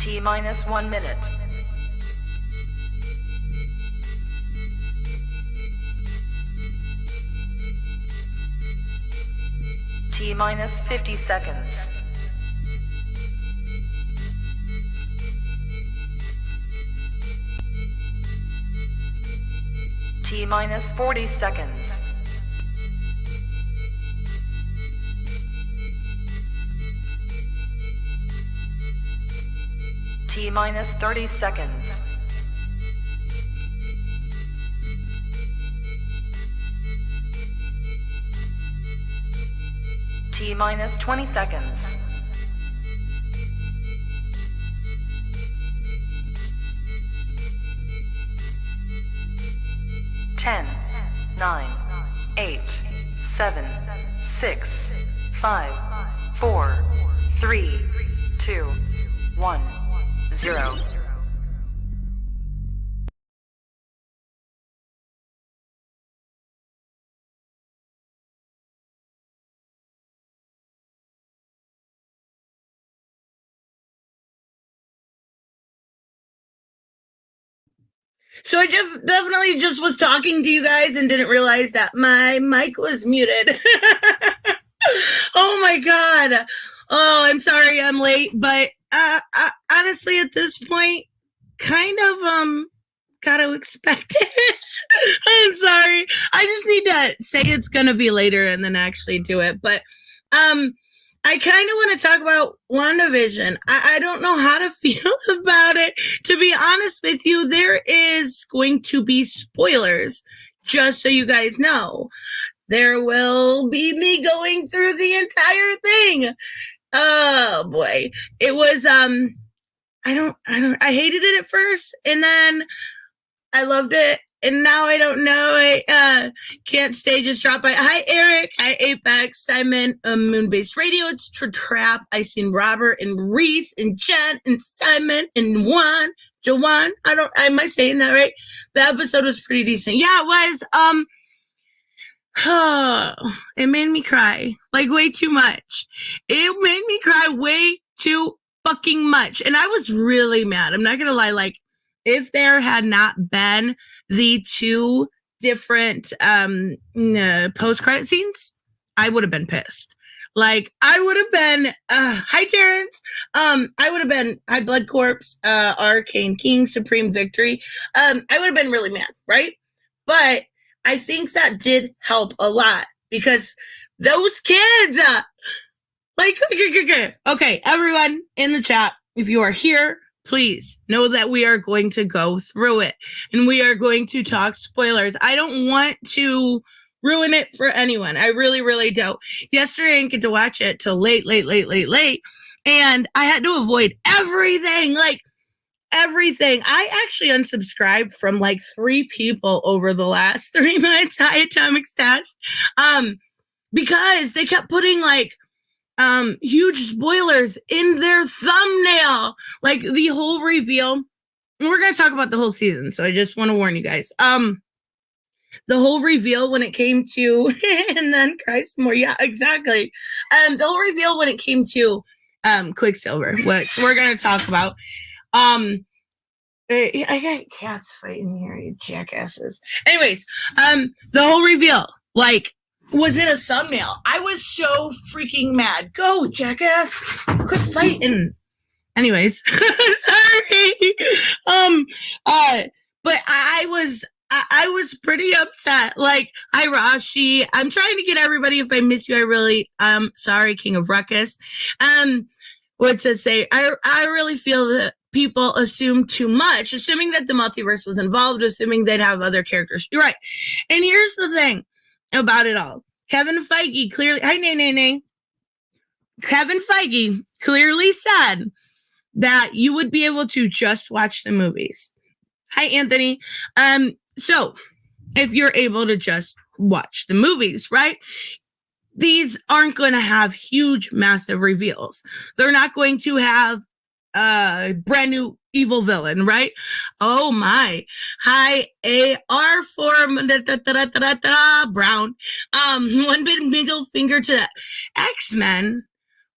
T minus 1 minute. T minus 50 seconds. T minus 40 seconds. T minus 30 seconds. T minus 20 seconds. Ten, 9, 8, 7, 6, 5, 4, 3, 2, 1, 0. So I definitely was talking to you guys and didn't realize that my mic was muted. Oh my God. Oh, I'm sorry I'm late, but honestly at this point, kind of gotta expect it. I'm sorry. I just need to say it's gonna be later and then actually do it. But I kind of want to talk about WandaVision. I don't know how to feel about it. To be honest with you, there is going to be spoilers, just so you guys know. There will be me going through the entire thing. Oh boy. It was I hated it at first and then I loved it. And now I don't know. I can't stay. Just drop by. Hi, Eric. Hi, Apex. Simon. Moonbase Radio. It's Trap. I seen Robert and Reese and Jen and Simon and Joanne. Am I saying that right? The episode was pretty decent. Yeah, it was. It made me cry. Like, way too much. It made me cry way too fucking much. And I was really mad. I'm not going to lie. Like, if there had not been the two different post-credit scenes, I would have been pissed. Like, I would have been, hi, Terrence. I would have been High Blood Corpse, Arcane King, Supreme Victory. I would have been really mad, right? But I think that did help a lot because those kids, okay, everyone in the chat, if you are here, please know that we are going to go through it and we are going to talk spoilers. I don't want to ruin it for anyone. I really, really don't. Yesterday, I didn't get to watch it till late. And I had to avoid everything, everything. I actually unsubscribed from 3 people over the last 3 months. Hi, Atomic Stash. Because they kept putting huge spoilers in their thumbnail, the whole reveal. And we're going to talk about the whole season. So I just want to warn you guys. The whole reveal when it came to, and then cry some more. Yeah, exactly. The whole reveal when it came to Quicksilver, which we're going to talk about. I got cats fighting here, you jackasses. Anyways, the whole reveal, was in a thumbnail. I was so freaking mad. Go, jackass. Quit fighting. Anyways, sorry. But I was pretty upset. Hi, Rashi. I'm trying to get everybody. If I miss you, I really, sorry, King of Ruckus. What to say? I really feel that people assume too much, assuming that the multiverse was involved, assuming they'd have other characters. You're right. And here's the thing about it all. Kevin Feige clearly, hi, nay. Kevin Feige clearly said that you would be able to just watch the movies. Hi, Anthony. So if you're able to just watch the movies, right? These aren't going to have huge, massive reveals. They're not going to have a brand new evil villain, right? Oh my. Hi, AR form Brown. One big middle finger to X-Men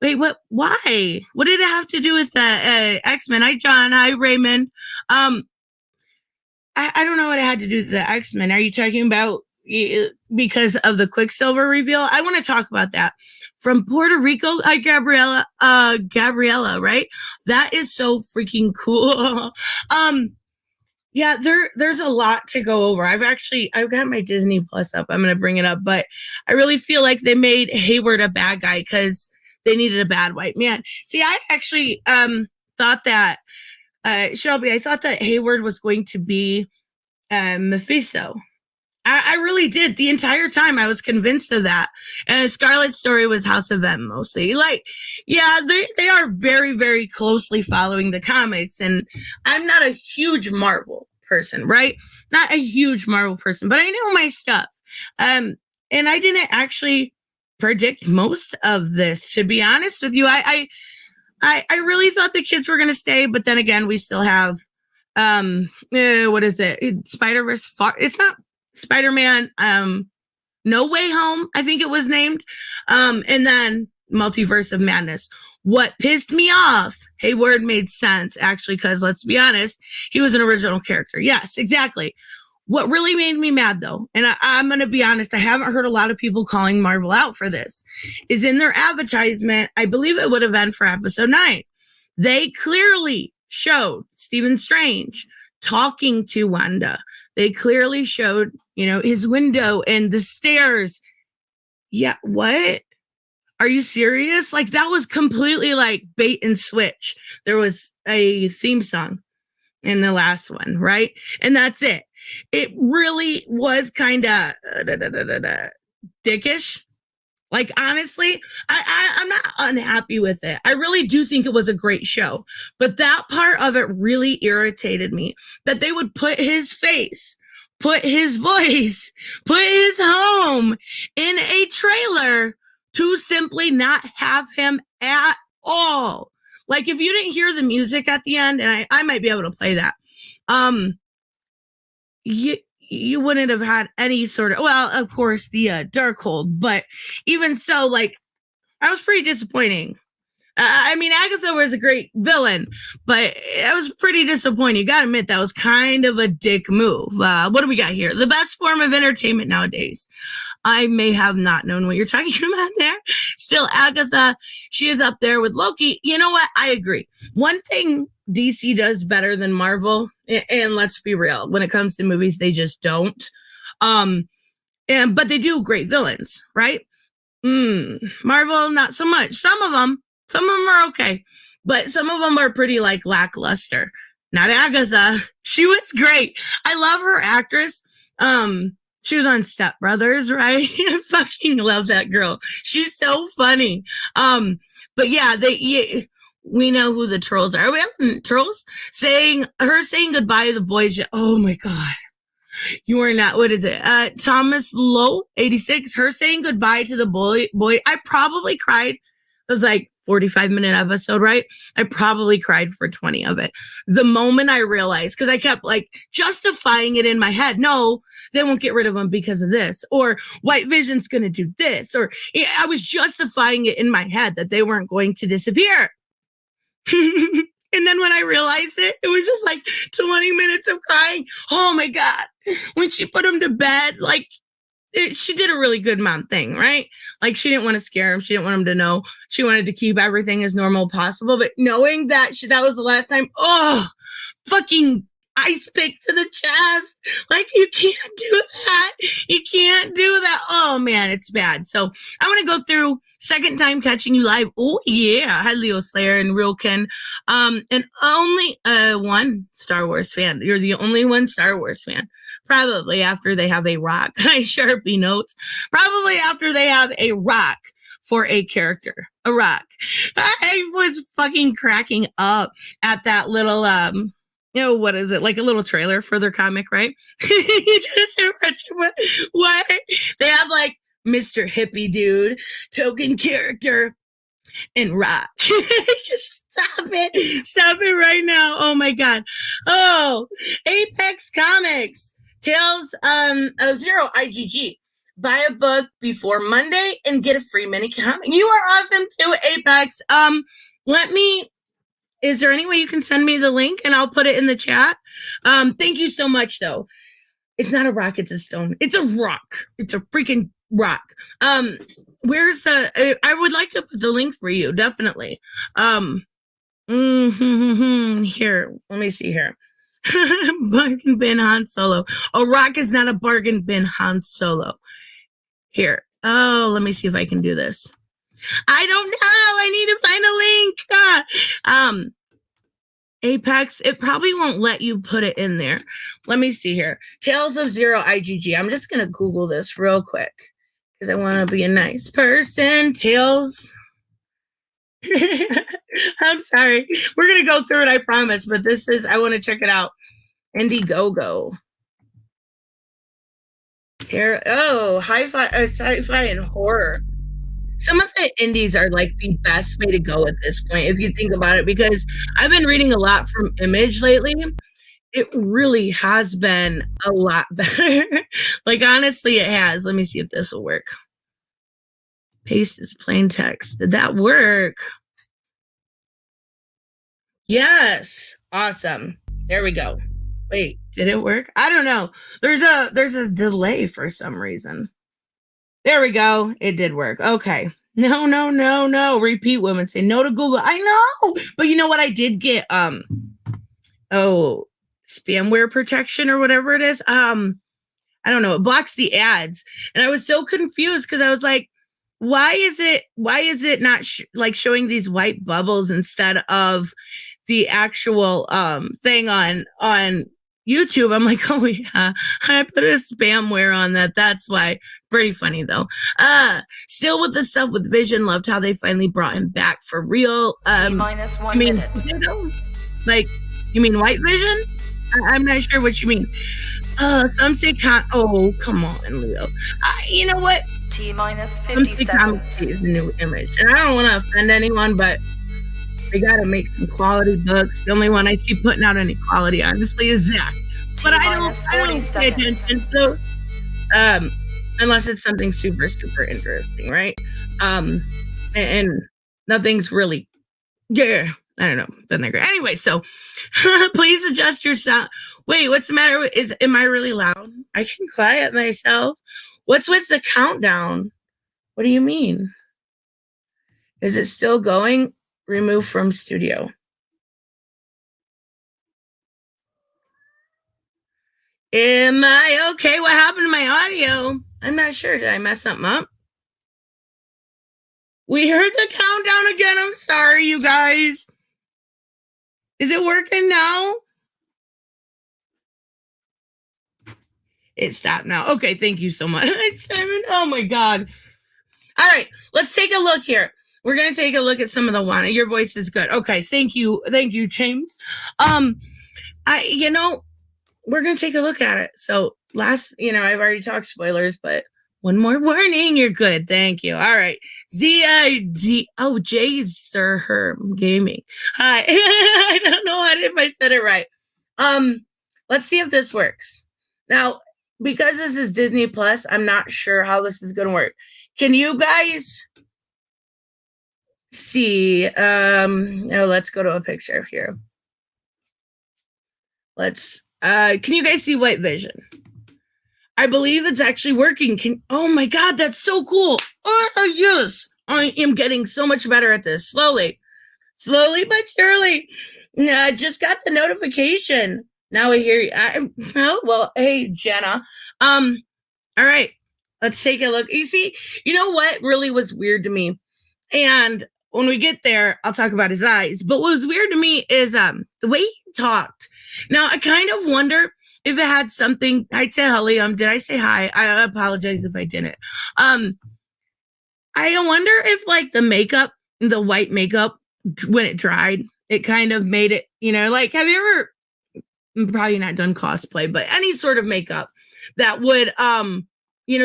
Wait, what? Why? What did it have to do with X-Men? Hi, John. Hi, Raymond. I don't know what it had to do with the X-Men. Are you talking about because of the Quicksilver reveal? I want to talk about that. From Puerto Rico, hi, Gabriella, right? That is so freaking cool. Yeah, there's a lot to go over. I've got my Disney Plus up. I'm going to bring it up, but I really feel like they made Hayward a bad guy because they needed a bad white man. See, I actually thought that Shelby, I thought that Hayward was going to be Mephisto. I really did. The entire time I was convinced of that. And Scarlet's story was House of M mostly. Like, yeah, they are very, very closely following the comics. And I'm not a huge Marvel person, right? Not a huge Marvel person, but I know my stuff. And I didn't actually predict most of this, to be honest with you. I really thought the kids were going to stay, but then again, we still have what is it? Spider-Verse. It's not Spider-Man. No Way Home, I think it was named. And then Multiverse of Madness. What pissed me off, Hayward made sense, actually, because let's be honest, he was an original character. Yes, exactly. What really made me mad, though, and I'm going to be honest, I haven't heard a lot of people calling Marvel out for this, is in their advertisement, I believe it would have been for episode 9. They clearly showed Stephen Strange talking to Wanda. They clearly showed, his window and the stairs. Yeah, what? Are you serious? Like, that was completely like bait and switch. There was a theme song in the last one, right? And that's it. It really was kind of dickish. Like, honestly, I'm not unhappy with it. I really do think it was a great show. But that part of it really irritated me, that they would put his face, put his voice, put his home in a trailer to simply not have him at all. Like, if you didn't hear the music at the end, and I might be able to play that, you wouldn't have had any sort of, well, of course, the Darkhold, but even so, like, I was pretty disappointing. I mean, Agatha was a great villain, but it was pretty disappointing. You gotta admit, that was kind of a dick move. What do we got here? The best form of entertainment nowadays. I may have not known what you're talking about there. Still, Agatha, she is up there with Loki. You know what? I agree. One thing DC does better than Marvel, and let's be real, when it comes to movies, they just don't. But they do great villains, right? Marvel, not so much. Some of them are okay, but some of them are pretty like lackluster. Not Agatha. She was great. I love her actress. She was on Step Brothers, right? I fucking love that girl. She's so funny. But yeah, we know who the trolls are. We have trolls saying goodbye to the boys. Oh my God. You are not, what is it? Thomas Lowe, 86, her saying goodbye to the boy. I probably cried. It was like 45-minute episode, right? I probably cried for 20 of it. The moment I realized, because I kept like justifying it in my head. No, they won't get rid of him because of this, or White Vision's going to do this, or I was justifying it in my head that they weren't going to disappear. And then when I realized it was just like 20 minutes of crying. Oh my God. When she put him to bed, like, she did a really good mom thing, right? Like, she didn't want to scare him. She didn't want him to know. She wanted to keep everything as normal as possible. But knowing that that was the last time, fucking ice pick to the chest. Like, you can't do that. You can't do that. Oh man, it's bad. So I want to go through second time catching you live. Oh yeah. Hi, Leo Slayer and Realkin. And only one Star Wars fan. You're the only one Star Wars fan. Probably after they have a rock. I Sharpie notes. Probably after they have a rock for a character. A rock. I was fucking cracking up at that little what is it? Like a little trailer for their comic, right? Just what? They have like Mr. Hippie Dude, token character, and rock. Just stop it. Stop it right now. Oh my God. Oh, Apex Comics. Tales of Zero IGG. buy a book before Monday and get a free mini comic. You are awesome too, Apex. Is there any way you can send me the link and I'll put it in the chat? Thank you so much though. It's not a rock, it's a stone. It's a rock. It's a freaking rock. Where's I would like to put the link for you, definitely. Here, let me see here. Bargain bin Han Solo. A rock is not a bargain bin Han Solo. Here. Oh, let me see if I can do this. I don't know. I need to find a link. Apex, it probably won't let you put it in there. Let me see here. Tales of Zero IGG. I'm just going to Google this real quick because I want to be a nice person. Tales. I'm sorry. We're going to go through it, I promise. But I want to check it out. Indiegogo. Sci-fi and horror. Some of the indies are like the best way to go at this point, if you think about it, because I've been reading a lot from Image lately. It really has been a lot better. Like, honestly, it has. Let me see if this will work. Paste is plain text. Did that work? Yes. Awesome. There we go. Wait, did it work? I don't know. There's a delay for some reason. There we go. It did work. Okay. No. Repeat women say no to Google. I know. But you know what? I did get spamware protection or whatever it is. I don't know. It blocks the ads. And I was so confused because I was like, why is it not like showing these white bubbles instead of the actual thing on YouTube? I'm like, oh yeah, I put a spamware on that. That's why. Pretty funny though. Still with the stuff with Vision, loved how they finally brought him back for real. T-minus 1 minute. Like, you mean White Vision? I'm not sure what you mean. Some say oh, come on, Leo. You know what? T-minus 50 seconds. Is the new Image, and I don't want to offend anyone, but they got to make some quality books. The only one I see putting out any quality, honestly, is Zach. But I don't pay attention to unless it's something super, super interesting, right? And nothing's really, I don't know. Then they're great. Anyway, so please adjust your sound. Wait, what's the matter? Am I really loud? I can quiet myself. What's with the countdown? What do you mean? Is it still going? Remove from studio. Am I okay? What happened to my audio? I'm not sure. Did I mess something up? We heard the countdown again. I'm sorry, you guys. Is it working now? It stopped now. Okay, thank you so much, Simon. Oh my God. All right, let's take a look here. We're gonna take a look at some of the Wanda. Your voice is good. Okay, thank you, James. We're gonna take a look at it. So I've already talked spoilers, but one more warning. You're good. Thank you. All right, Jay Herm Gaming. Hi. I don't know if I said it right. Let's see if this works. Now, because this is Disney Plus, I'm not sure how this is gonna work. Can you guys see? Let's go to a picture here. Can you guys see White Vision? I believe it's actually working. Oh my God, that's so cool. Oh yes, I am getting so much better at this. Slowly but surely. I just got the notification. Now I hear you. Hey Jenna. All right, let's take a look. You see, you know what really was weird to me? And when we get there, I'll talk about his eyes. But what was weird to me is the way he talked. Now, I kind of wonder if it had something. I'd say hello. Did I say hi? I apologize if I didn't. I wonder if like the white makeup, when it dried, it kind of made it, like, have you ever, probably not done cosplay, but any sort of makeup that would,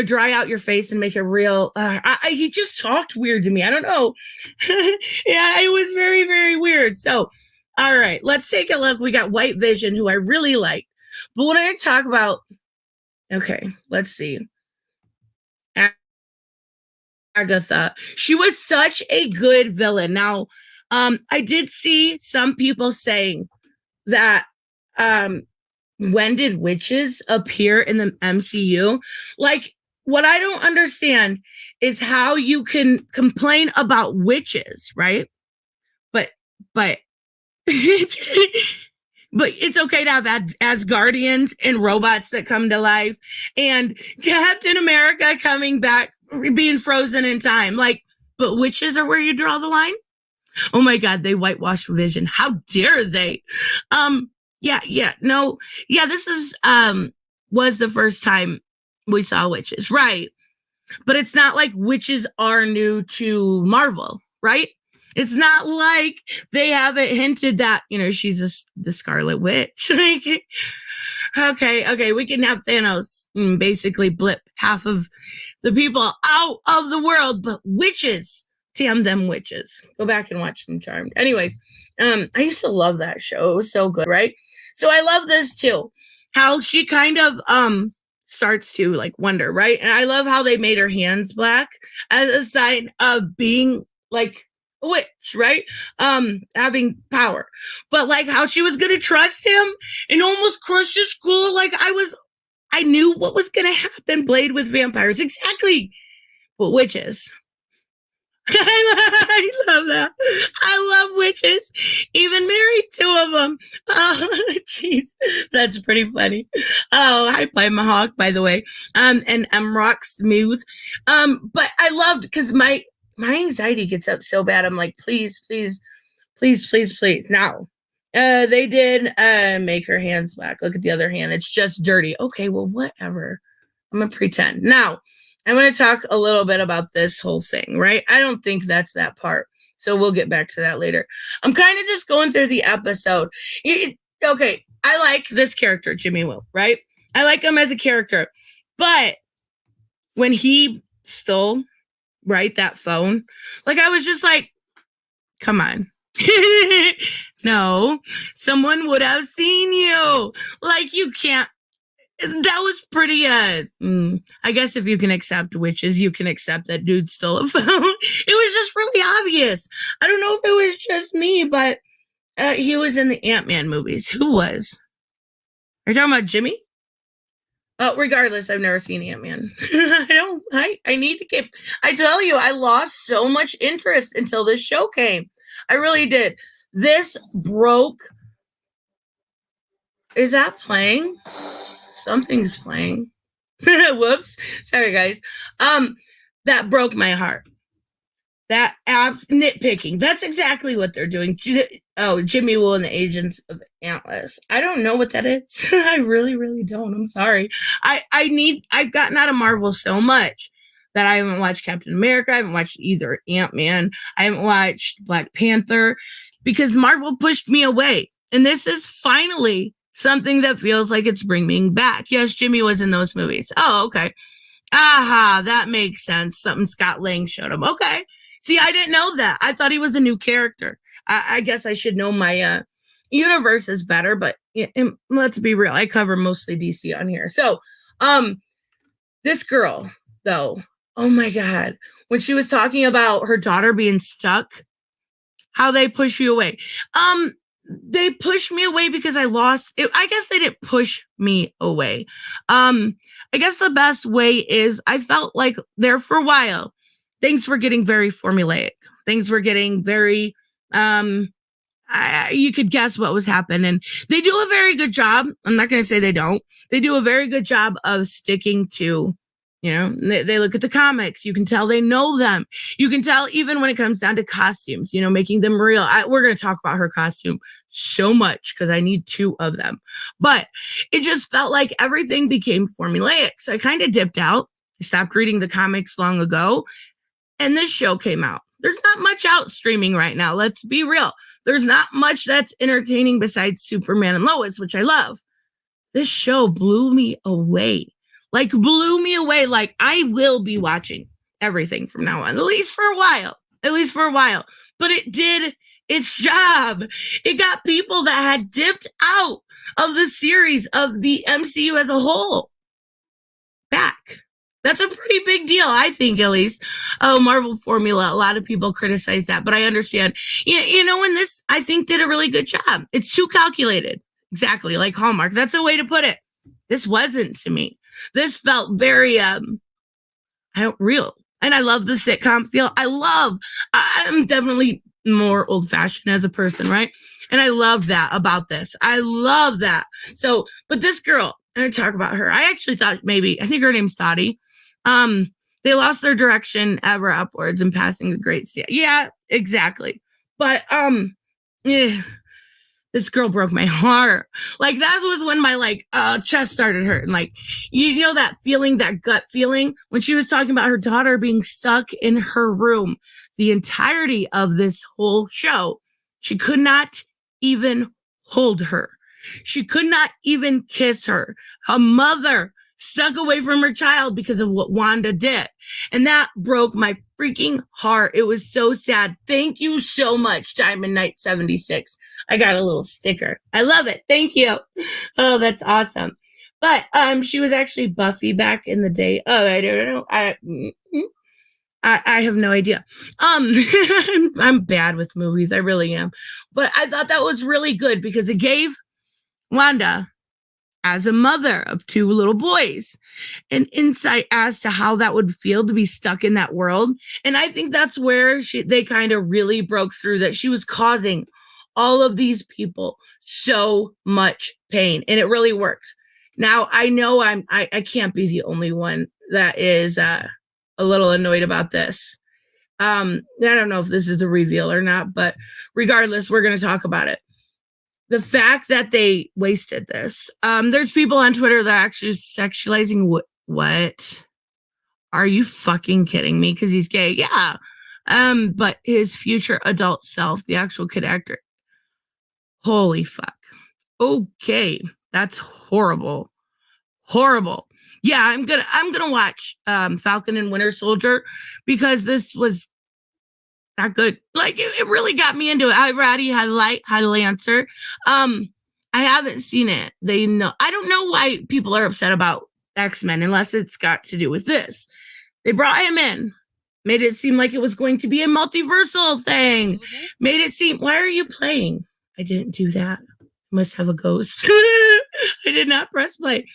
dry out your face and make it real. He just talked weird to me. I don't know. Yeah, it was very, very weird. So, all right, let's take a look. We got White Vision, who I really like. But when I talk about, okay, let's see. Agatha. She was such a good villain. Now, I did see some people saying that when did witches appear in the MCU? Like, what I don't understand is how you can complain about witches, right? But but but it's okay to have Asgardians and robots that come to life, and Captain America coming back, being frozen in time. Like, but witches are where you draw the line. Oh my God, they whitewashed Vision. How dare they? No, this is was the first time we saw witches, right? But it's not like witches are new to Marvel, right? It's not like they haven't hinted that, she's the Scarlet Witch. Okay, we can have Thanos basically blip half of the people out of the world, but witches, damn them witches. Go back and watch them Charmed. Anyways, I used to love that show. It was so good, right? So I love this too. How she kind of starts to like wonder, right? And I love how they made her hands black as a sign of being like a witch, right? Having power. But like how she was gonna trust him and almost crush his skull. Like I knew what was gonna happen. Blade with vampires. Exactly. But witches. I love that. I love witches. Even married two of them. Oh, jeez. That's pretty funny. Oh, hi, Plymouth Hawk, by the way. And Rock Smooth. But I loved because my anxiety gets up so bad. I'm like, please. Now, they did make her hands black. Look at the other hand. It's just dirty. Okay, well, whatever. I'm going to pretend. Now, I'm going to talk a little bit about this whole thing, right? I don't think that's that part. So we'll get back to that later. I'm kind of just going through the episode. Okay, I like this character, Jimmy Woo, right? I like him as a character. But when he stole, right, that phone, like I was just like, come on. No, someone would have seen you. Like you can't. That was pretty, I guess if you can accept witches, you can accept that dude stole a phone. It was just really obvious. I don't know if it was just me, but he was in the Ant-Man movies. Who was? Are you talking about Jimmy? Regardless, I've never seen Ant-Man. I need to get, I tell you, I lost so much interest until this show came. I really did. This broke. Is that playing? Something's playing. Whoops. Sorry, guys. That broke my heart. That nitpicking. That's exactly what they're doing. Jimmy Woo and the Agents of Atlas. I don't know what that is. I really, really don't. I'm sorry. I've gotten out of Marvel so much that I haven't watched Captain America. I haven't watched either Ant-Man. I haven't watched Black Panther because Marvel pushed me away. And this is finally something that feels like it's bringing me back. Yes, Jimmy was in those movies. Oh, okay. Aha, that makes sense. Something Scott Lang showed him. Okay. See, I didn't know that. I thought he was a new character. I guess I should know my universes better, but let's be real. I cover mostly DC on here. So, this girl, though, oh my God, when she was talking about her daughter being stuck, how they push you away. They pushed me away because I lost it. I guess they didn't push me away. I guess the best way is I felt like there for a while, things were getting very formulaic. Things were getting very, you could guess what was happening. They do a very good job. I'm not going to say they don't. They do a very good job of sticking to, they look at the comics. You can tell they know them. You can tell even when it comes down to costumes, making them real. We're going to talk about her costume so much because I need two of them. But it just felt like everything became formulaic. So I kind of dipped out. I stopped reading the comics long ago. And this show came out. There's not much out streaming right now. Let's be real. There's not much that's entertaining besides Superman and Lois, which I love. This show blew me away. Like I will be watching everything from now on, at least for a while. But it did its job. It got people that had dipped out of the series of the MCU as a whole back. That's a pretty big deal, I think, at least. Oh, Marvel formula. A lot of people criticize that, but I understand. And this, I think, did a really good job. It's too calculated. Exactly, like Hallmark. That's a way to put it. This wasn't to me. This felt very real. And I love the sitcom feel. I'm definitely more old fashioned as a person, right? And I love that about this. I love that. So, but this girl, I'm going to talk about her. I actually thought I think her name's Dottie. They lost their direction ever upwards and passing the great state. Yeah, exactly. But, yeah. This girl broke my heart. Like that was when my chest started hurting. Like, that feeling, that gut feeling when she was talking about her daughter being stuck in her room the entirety of this whole show. She could not even hold her. She could not even kiss her. A mother stuck away from her child because of what Wanda did. And that broke my freaking heart. It was so sad. Thank you so much, Diamond Knight 76. I got a little sticker. I love it. Thank you. Oh, that's awesome. But she was actually Buffy back in the day. Oh, I don't know. I have no idea. I'm bad with movies. I really am. But I thought that was really good because it gave Wanda, as a mother of two little boys, an insight as to how that would feel to be stuck in that world. And I think that's where they kind of really broke through, that she was causing all of these people so much pain, and it really worked. Now I know I can't be the only one that is a little annoyed about this. I don't know if this is a reveal or not, but regardless, we're going to talk about it. The fact that they wasted this. There's people on Twitter that are actually sexualizing what? Are you fucking kidding me? Because he's gay. Yeah. But his future adult self, the actual kid actor. Holy fuck. Okay. That's horrible. Horrible. Yeah, I'm gonna watch Falcon and Winter Soldier because this was not good. Like it really got me into it. I already had Lancer. I haven't seen it. I don't know why people are upset about X-Men unless it's got to do with this. They brought him in, made it seem like it was going to be a multiversal thing. Made it seem, why are you playing? I didn't do that. Must have a ghost. I did not press play.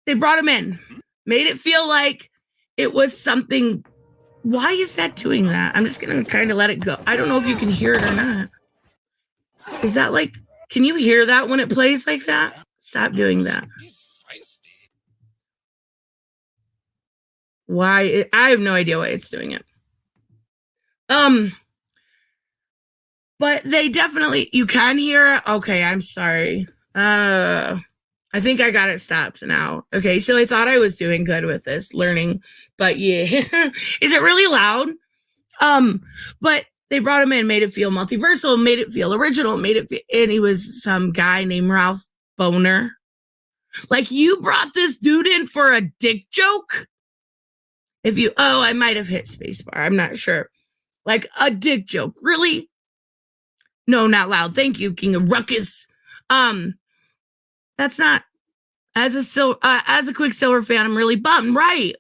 They brought him in, made it feel like it was something. Why is that doing that? I'm just going to kind of let it go. I don't know if you can hear it or not. Is that can you hear that when it plays like that? Stop doing that. Why? I have no idea why it's doing it. But they definitely, you can hear it. Okay, I'm sorry. I think I got it stopped now. Okay, so I thought I was doing good with this learning, but yeah. Is it really loud? But they brought him in, made it feel multiversal, made it feel original, and he was some guy named Ralph Boner. Like, you brought this dude in for a dick joke? I might have hit spacebar. I'm not sure. Like, a dick joke. Really? No, not loud. Thank you, King of Ruckus. That's not, as a Quicksilver fan, I'm really bummed. Right.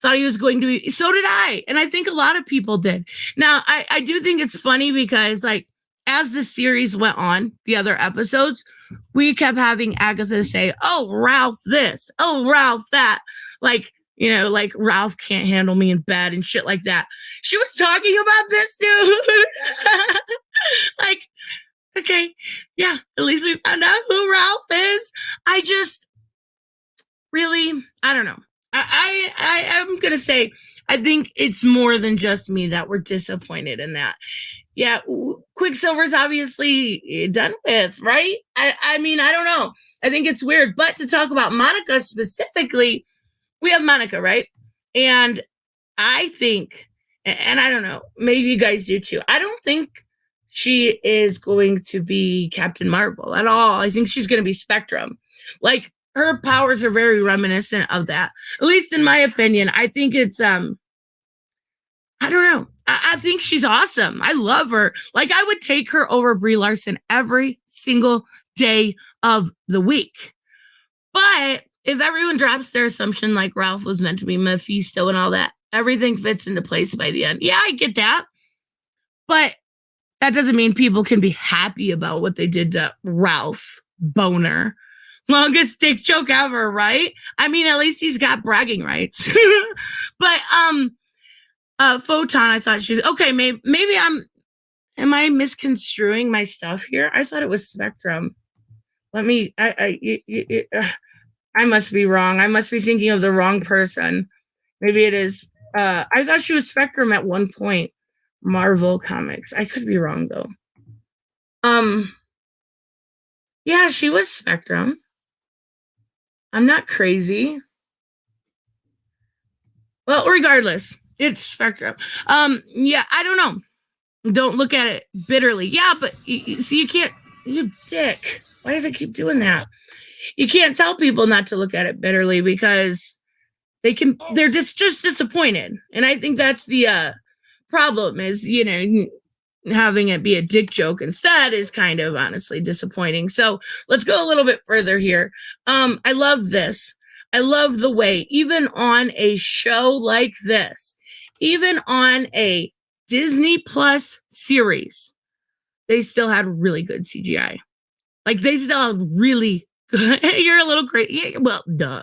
Thought he was going to be, so did I. And I think a lot of people did. Now, I do think it's funny because, as the series went on, the other episodes, we kept having Agatha say, oh, Ralph this, oh, Ralph that. Ralph can't handle me in bed and shit like that. She was talking about this dude. Okay, yeah, at least we found out who Ralph is. I just really, I don't know. I'm going to say, I think it's more than just me that we're disappointed in that. Yeah, Quicksilver's obviously done with, right? I mean, I don't know. I think it's weird. But to talk about Monica specifically, we have Monica, right? And I think, and I don't know, maybe you guys do too. I don't think she is going to be Captain Marvel at all. I think she's going to be Spectrum. Her powers are very reminiscent of that. At least in my opinion. I think it's, I don't know. I think she's awesome. I love her. I would take her over Brie Larson every single day of the week. But if everyone drops their assumption like Ralph was meant to be Mephisto and all that, everything fits into place by the end. Yeah, I get that. But that doesn't mean people can be happy about what they did to Ralph Boner. Longest dick joke ever, right? I mean, at least he's got bragging rights. But Photon, I thought she was okay. Maybe am I misconstruing my stuff here? I thought it was Spectrum. Let me. I must be wrong. I must be thinking of the wrong person. Maybe it is. I thought she was Spectrum at one point. Marvel Comics. I could be wrong though. Yeah, she was Spectrum. I'm not crazy. Well, regardless, it's Spectrum. Yeah, I don't know. Don't look at it bitterly. Yeah, but see, you can't. You dick. Why does it keep doing that? You can't tell people not to look at it bitterly because they're just disappointed. And I think that's the problem is, having it be a dick joke instead is kind of honestly disappointing. So let's go a little bit further here. I love this. I love the way, even on a show like this, even on a Disney Plus series, they still had really good CGI. Like they still had really good. You're a little crazy. Yeah, well, duh.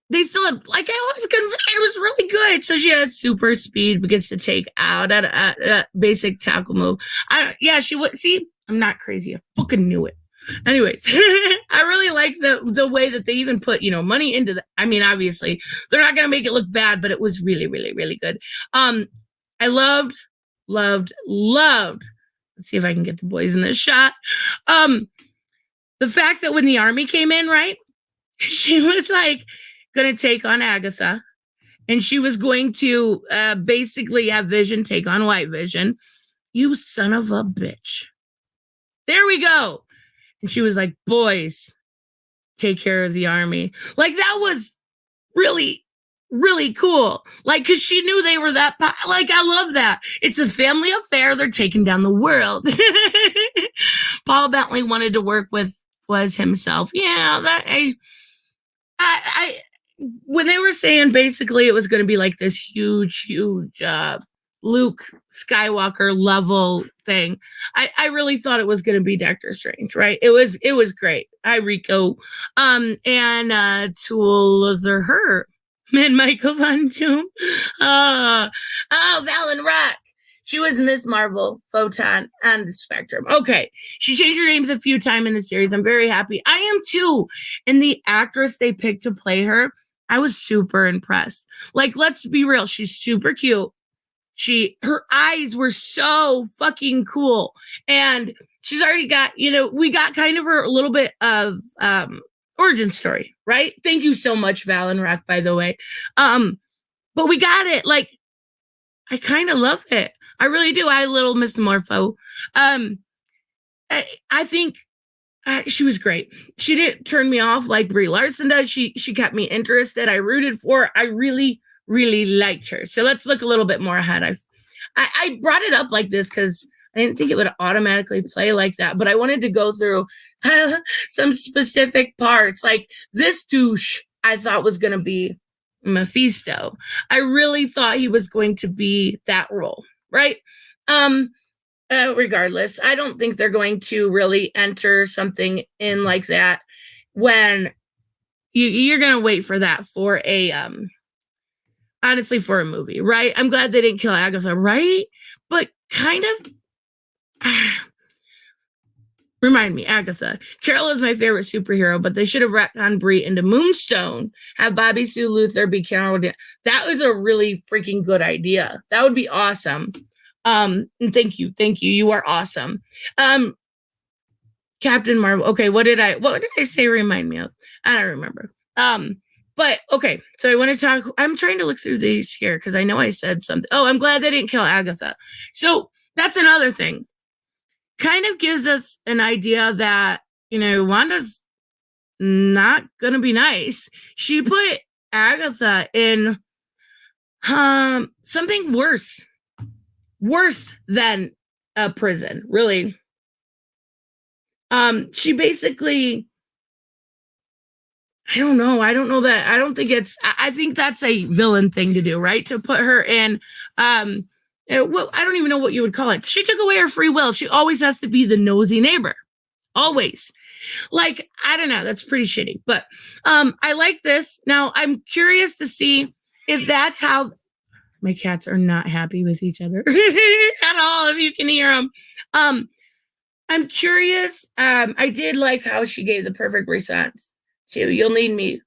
They still had, like, it was really good. So she had super speed, begins to take out a basic tackle move. She would, see, I'm not crazy. I fucking knew it. Anyways, I really like the way that they even put, money into the, I mean, obviously they're not going to make it look bad, but it was really, really, really good. I loved. Let's see if I can get the boys in this shot. The fact that when the army came in, right, she was like, going to take on Agatha, and she was going to basically have Vision take on White Vision. You son of a bitch. There we go. And she was like, boys, take care of the army. Like, that was really, really cool. Like, because she knew they were that, like, I love that. It's a family affair. They're taking down the world. Paul Bentley wanted to work with was himself. Yeah, that I when they were saying basically it was going to be like this huge Luke Skywalker level thing, I really thought it was going to be Doctor Strange, right? It was great. Hi, Rico. And tools are her. And Michael Von Doom. Valen Rock. She was Miss Marvel, Photon, and Spectrum. Okay. She changed her names a few times in the series. I'm very happy. I am too. And the actress they picked to play her, I was super impressed. Like, let's be real. She's super cute. Her eyes were so fucking cool. And she's already got, we got kind of her a little bit of origin story, right? Thank you so much, Valen Rock, by the way. But we got it. Like, I kind of love it. I really do. I little Miss Morpho. I think she was great. She didn't turn me off like Brie Larson does. She kept me interested. I rooted for her. I really, really liked her. So let's look a little bit more ahead. I brought it up like this because I didn't think it would automatically play like that, but I wanted to go through some specific parts. Like this douche, I thought was going to be Mephisto. I really thought he was going to be that role, right? Regardless, I don't think they're going to really enter something in like that when you're going to wait for that for a honestly for a movie, right? I'm glad they didn't kill Agatha, right? But kind of remind me, Agatha. Carol is my favorite superhero, but they should have retconned Brie into Moonstone. Have Bobby Sue Luther be Carol. That was a really freaking good idea. That would be awesome. And thank you. You are awesome. Captain Marvel. Okay, what did I say? Remind me of? I don't remember. But okay, so I want to talk. I'm trying to look through these here because I know I said something. Oh, I'm glad they didn't kill Agatha. So that's another thing. Kind of gives us an idea that, Wanda's not going to be nice. She put Agatha in something worse than a prison, really. She basically I don't know. I don't know that. I don't think it's. I think that's a villain thing to do, right? To put her in. Well, I don't even know what you would call it. She took away her free will. She always has to be the nosy neighbor. Always. Like, I don't know. That's pretty shitty. But I like this. Now, I'm curious to see if that's how my cats are not happy with each other at all, if you can hear them. I'm curious. I did like how she gave the perfect response. You'll need me.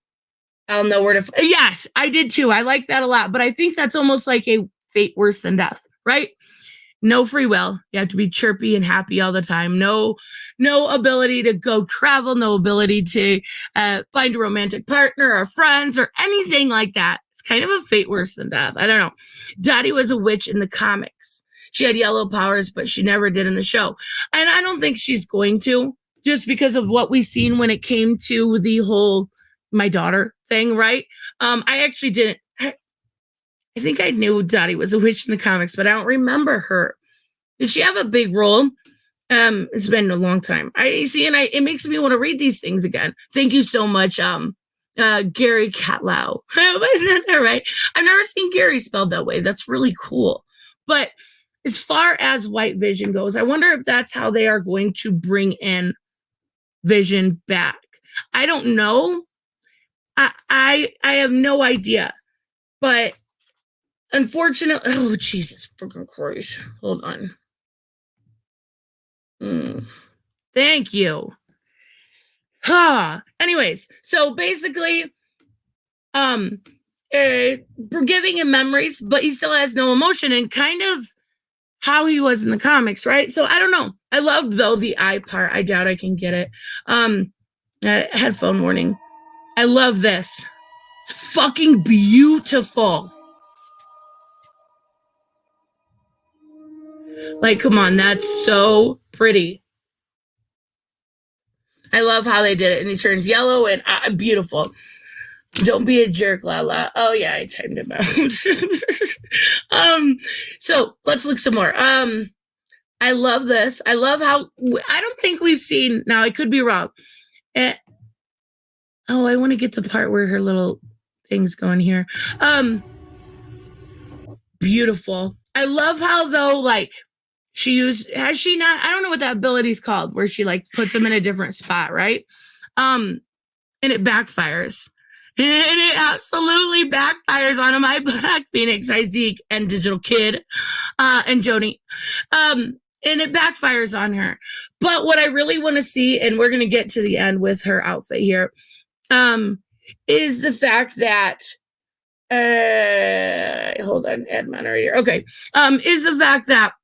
I'll know where to. Yes, I did too. I like that a lot. But I think that's almost like a fate worse than death, right? No free will. You have to be chirpy and happy all the time. No ability to go travel. No ability to find a romantic partner or friends or anything like that. It's kind of a fate worse than death. I don't know. Dottie was a witch in the comics. She had yellow powers, but she never did in the show. And I don't think she's going to, just because of what we've seen when it came to the whole my daughter thing, right? I actually didn't. I think I knew Dottie was a witch in the comics, but I don't remember her. Did she have a big role? It's been a long time. I see, and it makes me want to read these things again. Thank you so much, Gary Catlow. Isn't that right? I've never seen Gary spelled that way. That's really cool. But as far as White Vision goes, I wonder if that's how they are going to bring in Vision back. I don't know. I have no idea. But unfortunately, oh Jesus fucking Christ. Hold on. Thank you. Anyways, so basically, we're giving him memories, but he still has no emotion, and kind of how he was in the comics, right? So I don't know. I love though the eye part. I doubt I can get it. Headphone warning. I love this. It's fucking beautiful. Like, come on, that's so pretty. I love how they did it, and he turns yellow and beautiful. Don't be a jerk, Lala. Oh yeah, I timed him out. So let's look some more. I love this. I love how I don't think we've seen. Now I could be wrong. I want to get the part where her little thing's going here. Beautiful. I love how though, like has she not? I don't know what that ability's called, where she like puts them in a different spot, right? And it backfires. And it absolutely backfires on my Black Phoenix, Isaac, and Digital Kid, and Joni. And it backfires on her. But what I really want to see, and we're going to get to the end with her outfit here, is the fact that, hold on, add moderator. Okay. Is the fact that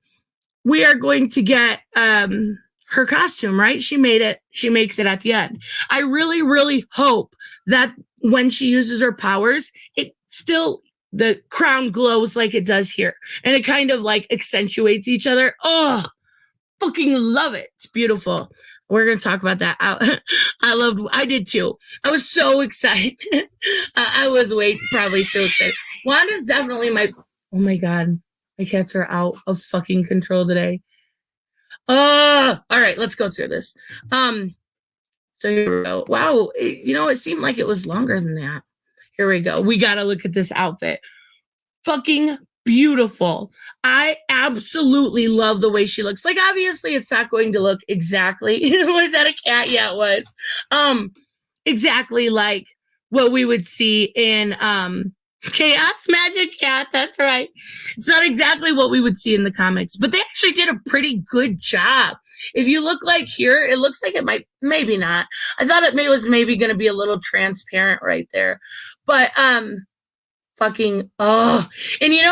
we are going to get, her costume, right? She made it. She makes it at the end. I really, really hope that when she uses her powers, it still, the crown glows like it does here. And it kind of like accentuates each other. Oh, fucking love it. It's beautiful. We're going to talk about that. I did too. I was so excited. I was probably too excited. Wanda's definitely oh my God. My cats are out of fucking control today. All right, let's go through this. So here we go. Wow, it seemed like it was longer than that. Here we go. We got to look at this outfit. Fucking beautiful. I absolutely love the way she looks. Like, obviously, it's not going to look exactly. Was that a cat? Yeah, it was. Exactly like what we would see in Chaos Magic Cat. That's right. It's not exactly what we would see in the comics, but they actually did a pretty good job. If you look like here, it looks like it might, maybe not. I thought it was maybe going to be a little transparent right there, but fucking and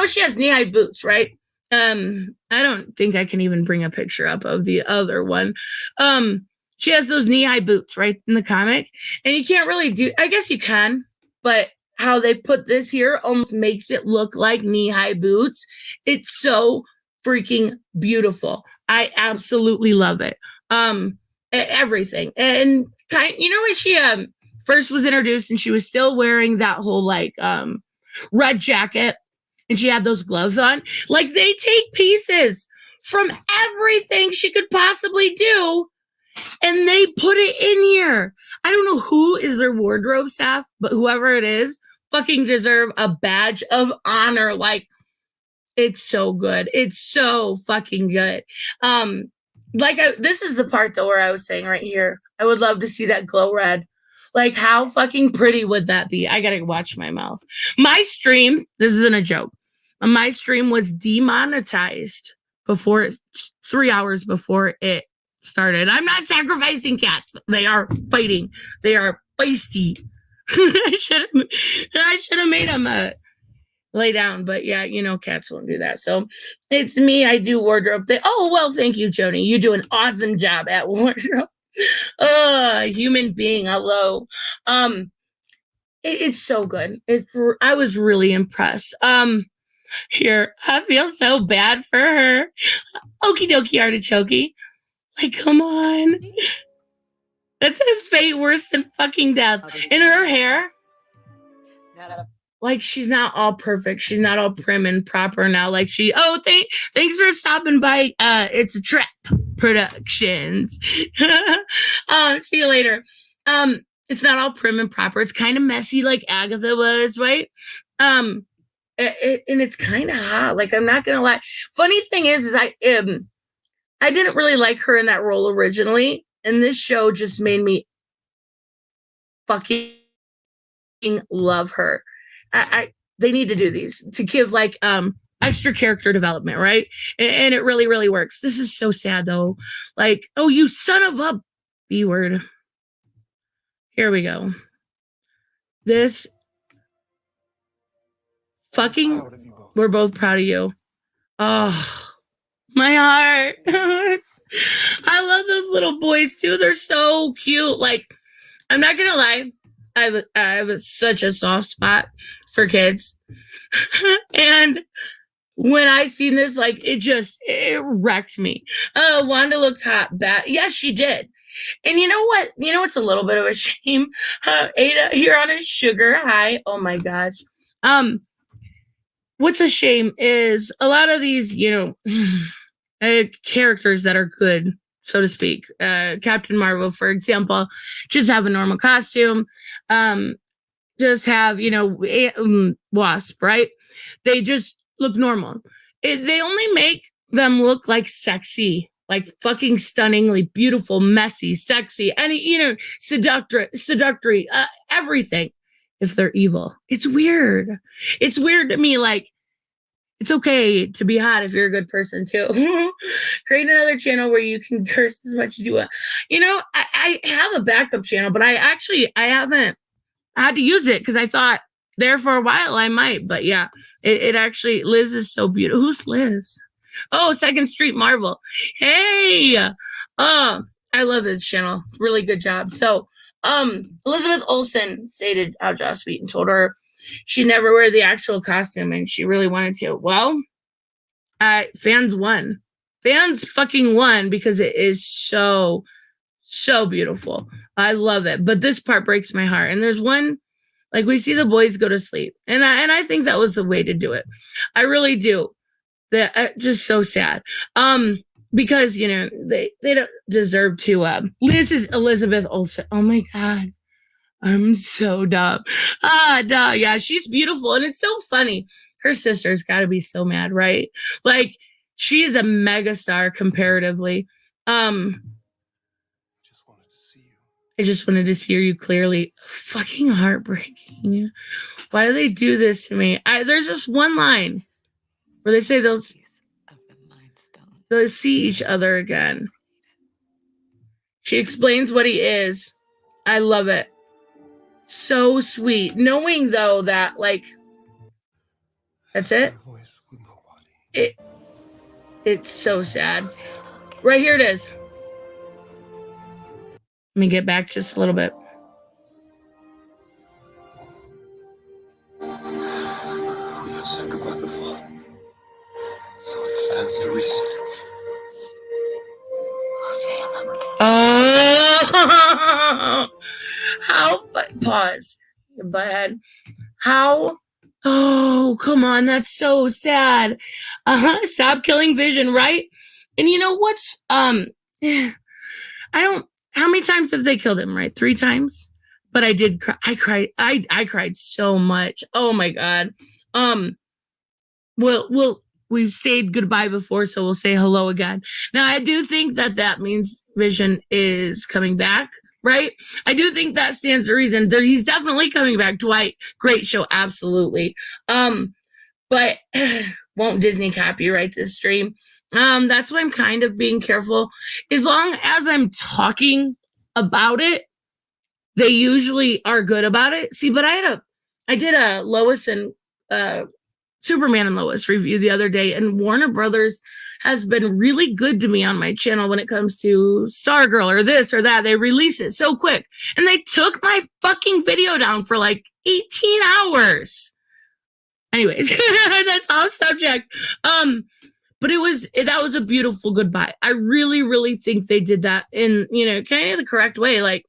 she has knee-high boots, right? I don't think I can even bring a picture up of the other one. She has those knee-high boots right in the comic, and you can't really I guess you can, but how they put this here almost makes it look like knee-high boots. It's so freaking beautiful. I absolutely love it. Everything. And when she first was introduced and she was still wearing that whole like red jacket and she had those gloves on, like they take pieces from everything she could possibly do and they put it in here. I don't know who is their wardrobe staff, but whoever it is, fucking deserve a badge of honor. Like, it's so good. It's so fucking good. This is the part though where I was saying right here, I would love to see that glow red. Like, how fucking pretty would that be? I gotta watch my mouth. My stream, this isn't a joke. My stream was demonetized before 3 hours before it started. I'm not sacrificing cats. They are fighting. They are feisty. I should have made them lay down, but yeah, cats won't do that. So it's me. I do wardrobe thing. Oh, well, thank you, Joni. You do an awesome job at wardrobe. Human being. Hello. It's so good. I was really impressed. Here, I feel so bad for her. Okie dokie artichoke. Like, come on. That's a fate worse than fucking death. And her hair, like, she's not all perfect. She's not all prim and proper now. Like, thanks for stopping by. It's a Trap Productions. See you later. It's not all prim and proper. It's kind of messy, like Agatha was, right? And it's kind of hot. Like, I'm not gonna lie. Funny thing is I didn't really like her in that role originally, and this show just made me fucking love her. They need to do these to give like extra character development, right? And it really, really works. This is so sad though. Like, oh, you son of a B word. Here we go. This fucking, we're both proud of you. Oh, my heart. I love those little boys too. They're so cute. Like, I'm not gonna lie. I have such a soft spot for kids. And when I seen this, like, it wrecked me. Wanda looked hot bad. Yes, she did. And you know what? You know what's a little bit of a shame? Ada, you're on a sugar high. Oh my gosh. What's a shame is a lot of these, characters that are good, so to speak. Captain Marvel, for example, just have a normal costume. Just have, Wasp, right? They just look normal. They only make them look like sexy, like fucking stunningly beautiful, messy, sexy, and, seductory, everything. If they're evil, it's weird. It's weird to me. Like, it's okay to be hot if you're a good person too. Create another channel where you can curse as much as you want. I have a backup channel, but I haven't had to use it because I thought there for a while I might. But yeah, it actually, Liz is so beautiful. Who's Liz? Oh, Second Street Marvel. Hey, I love this channel. Really good job. So, Elizabeth Olsen stated how Joss Whedon told her she'd never wear the actual costume and she really wanted to. Well, fans won. Fans fucking won because it is so, so beautiful. I love it. But this part breaks my heart. And there's one, like, we see the boys go to sleep. And I think that was the way to do it. I really do. That just so sad. Because, they don't deserve to. Liz is Elizabeth Olsen. Oh my God. I'm so dumb. Duh. Yeah, she's beautiful. And it's so funny. Her sister's got to be so mad, right? Like, she is a megastar comparatively. I just wanted to see you clearly. Fucking heartbreaking. Why do they do this to me? There's just one line where they say they'll see each other again. She explains what he is. I love it. So sweet. Knowing though that, like, that's it. It's so sad. Right here it is. Let me get back just a little bit. We've not said goodbye before, so it stands to reason. We'll say hello again. Oh, pause. Butthead. How? Oh, come on. That's so sad. Stop killing Vision, right? And you know what's, I don't how many times have they killed him, right? 3 times? But I did cry. I cried so much. Oh my God. We've said goodbye before, so we'll say hello again. Now, I do think that means Vision is coming back, right? I do think that stands to reason. He's definitely coming back. Dwight, great show, absolutely. But won't Disney copyright this stream? That's why I'm kind of being careful. As long as I'm talking about it, they usually are good about it. See, but I did a Lois and Superman and Lois review the other day, and Warner Brothers has been really good to me on my channel when it comes to Stargirl or this or that. They release it so quick, and they took my fucking video down for like 18 hours. Anyways, that's off subject. But that was a beautiful goodbye. I really, really think they did that in, kind of the correct way. Like,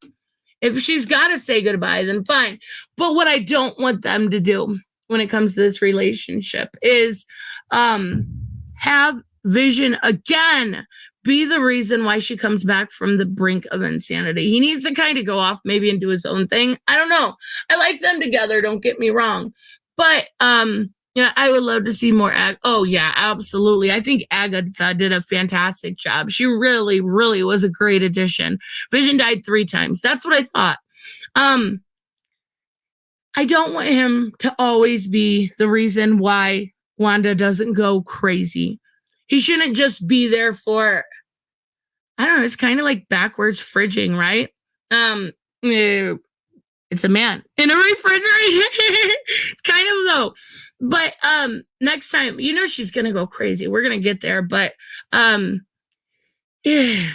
if she's got to say goodbye, then fine. But what I don't want them to do when it comes to this relationship is have Vision again be the reason why she comes back from the brink of insanity. He needs to kind of go off maybe and do his own thing. I don't know. I like them together, don't get me wrong. But I would love to see more. Oh yeah, absolutely. I think Agatha did a fantastic job. She really, really was a great addition. Vision died 3 times. That's what I thought. I don't want him to always be the reason why Wanda doesn't go crazy. He shouldn't just be there for, I don't know, it's kind of like backwards fridging, right? It's a man in a refrigerator. It's kind of though. But next time, she's gonna go crazy. We're gonna get there, but it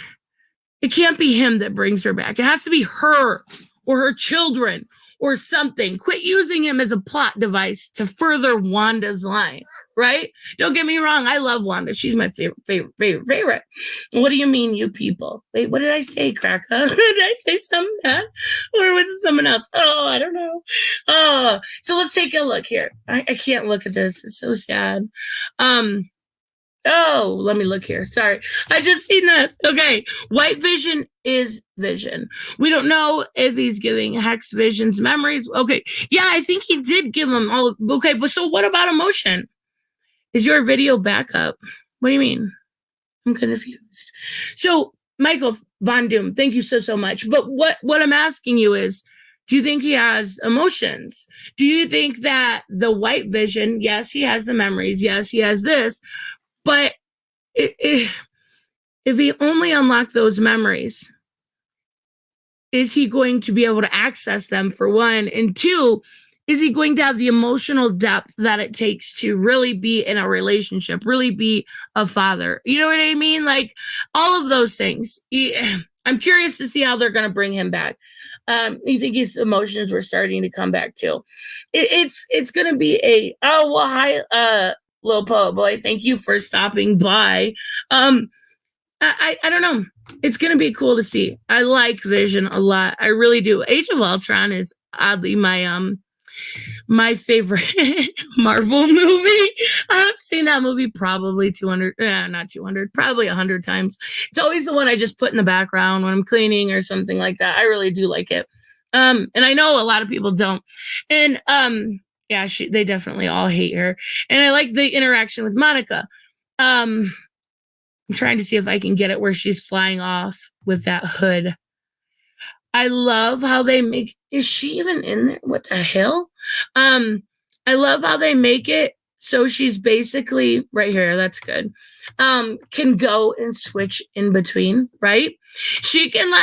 can't be him that brings her back. It has to be her or her children or something. Quit using him as a plot device to further Wanda's line, right? Don't get me wrong. I love Wanda. She's my favorite. What do you mean, you people? Wait, what did I say, Cracker? Did I say something bad? Or was it someone else? Oh, I don't know. Oh, so let's take a look here. I can't look at this. It's so sad. Oh, let me look here. Sorry. I just seen this. Okay. White Vision is Vision. We don't know if he's giving Hex Vision's memories. Okay. Yeah, I think he did give them all. Okay. But so what about emotion? Is your video backup? What do you mean? I'm confused. So Michael Von Doom, thank you so much. But what I'm asking you is, do you think he has emotions? Do you think that the White Vision, yes, he has the memories. Yes, he has this. But if he only unlocked those memories, is he going to be able to access them, for one? And two, is he going to have the emotional depth that it takes to really be in a relationship, really be a father? You know what I mean? Like, all of those things. I'm curious to see how they're going to bring him back. You think his emotions were starting to come back too? It's going to be hi, Lil Poet Boy, thank you for stopping by. I don't know. It's going to be cool to see. I like Vision a lot. I really do. Age of Ultron is oddly my favorite Marvel movie. I've seen that movie probably 100 times. It's always the one I just put in the background when I'm cleaning or something like that. I really do like it. And I know a lot of people don't. And yeah, they definitely all hate her. And I like the interaction with Monica. I'm trying to see if I can get it where she's flying off with that hood. I love how they make, is she even in there? What the hell? I love how they make it so she's basically right here. That's good. Can go and switch in between, right? She can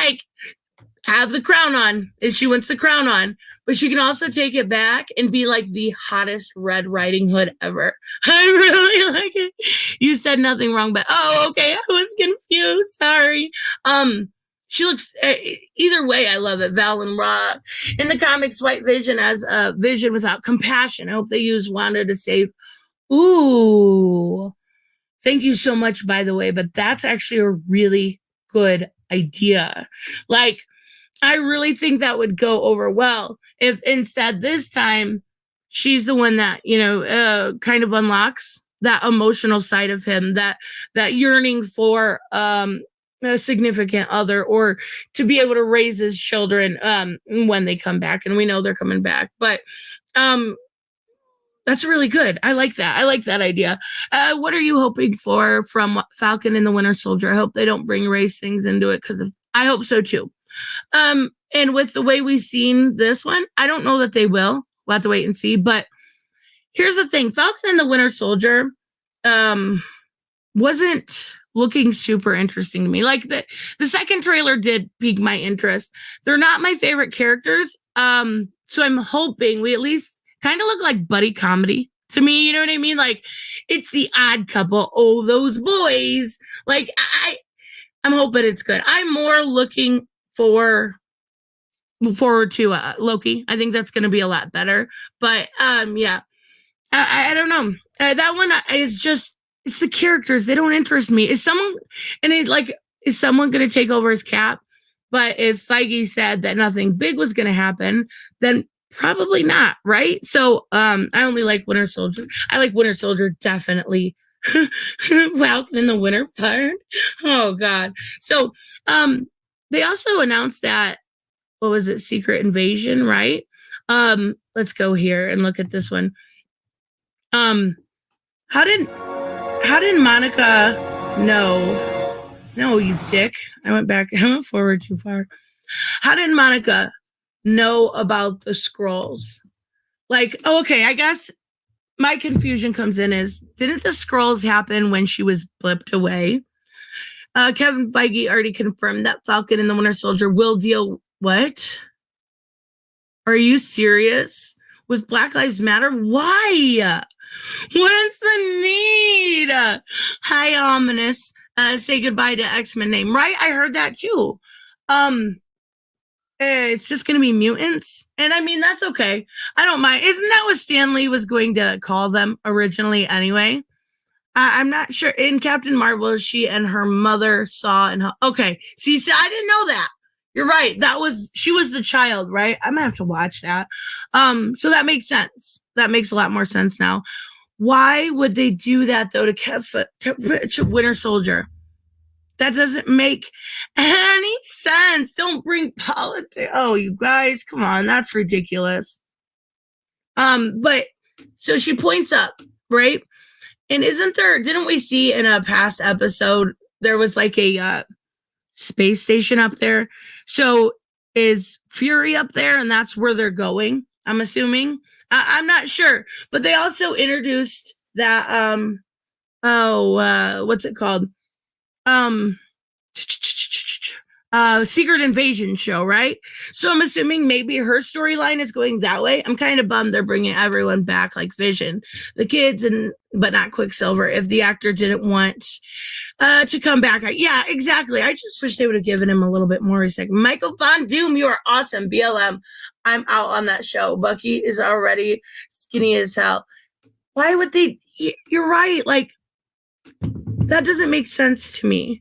have the crown on if she wants the crown on, but she can also take it back and be like the hottest Red Riding Hood ever. I really like it. You said nothing wrong, but okay. I was confused. Sorry. She looks, either way, I love it. Val and Rob. In the comics, White Vision has a vision without compassion. I hope they use Wanda to save. Ooh. Thank you so much, by the way, but that's actually a really good idea. I really think that would go over well if instead this time she's the one that, kind of unlocks that emotional side of him, that yearning for, a significant other or to be able to raise his children when they come back, and we know they're coming back. But that's really good. I like that. I like that idea. What are you hoping for from Falcon and the Winter Soldier? I hope they don't bring race things into it because I hope so too. And with the way we've seen this one, I don't know that they will. We'll have to wait and see. But here's the thing: Falcon and the Winter Soldier wasn't looking super interesting to me. Like the second trailer did pique my interest. They're not my favorite characters. So I'm hoping we at least kind of look like buddy comedy to me. You know what I mean? Like it's the Odd Couple. Oh, those boys. Like I'm hoping it's good. I'm more looking forward to Loki. I think that's going to be a lot better. But yeah, I don't know. That one is just, it's the characters. They don't interest me. Is someone going to take over his cap? But if Feige said that nothing big was going to happen, then probably not, right? So I only like Winter Soldier. I like Winter Soldier, definitely. Falcon and the Winter Soldier. Oh, God. So they also announced that, what was it, Secret Invasion, right? Let's go here and look at this one. How did Monica know? No, you dick. I went forward too far. How did Monica know about the Skrulls? Like, okay, I guess my confusion comes in is, didn't the Skrulls happen when she was blipped away? Kevin Feige already confirmed that Falcon and the Winter Soldier will deal. What? Are you serious? With Black Lives Matter? Why? What's the need? Hi, ominous. Say goodbye to X-Men name, right? I heard that too. It's just going to be mutants. And I mean, that's okay. I don't mind. Isn't that what Stan Lee was going to call them originally anyway? I'm not sure. In Captain Marvel, she and her mother saw and okay. See, I didn't know that. You're right. She was the child, right? I'm gonna have to watch that. So that makes sense. That makes a lot more sense now. Why would they do that though to Winter Soldier? That doesn't make any sense. Don't bring politics. Oh, you guys, come on, that's ridiculous. But so she points up, right? And didn't we see in a past episode there was like a space station up there? So is Fury up there and that's where they're going, I'm assuming? I'm not sure. But they also introduced that what's it called? Secret Invasion show, right? So I'm assuming maybe her storyline is going that way. I'm kind of bummed they're bringing everyone back, like Vision, the kids, but not Quicksilver. If the actor didn't want to come back, yeah, exactly. I just wish they would have given him a little bit more. He's like, Michael Von Doom, you are awesome. BLM, I'm out on that show. Bucky is already skinny as hell. Why would they? You're right. Like, that doesn't make sense to me.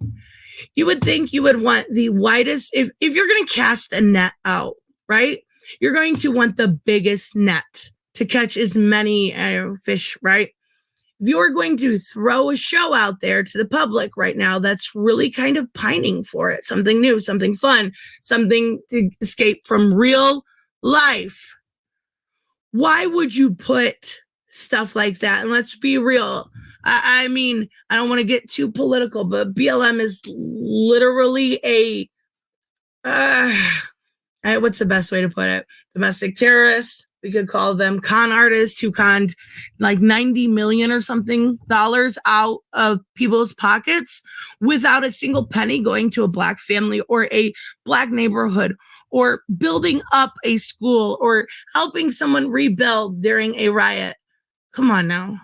You would think you would want the widest, if you're going to cast a net out, right? You're going to want the biggest net to catch as many fish, right? If you're going to throw a show out there to the public right now that's really kind of pining for it, something new, something fun, something to escape from real life, why would you put stuff like that? And let's be real. I mean, I don't want to get too political, but BLM is literally what's the best way to put it? Domestic terrorists. We could call them con artists who conned like $90 million or something out of people's pockets without a single penny going to a Black family or a Black neighborhood or building up a school or helping someone rebuild during a riot. Come on now.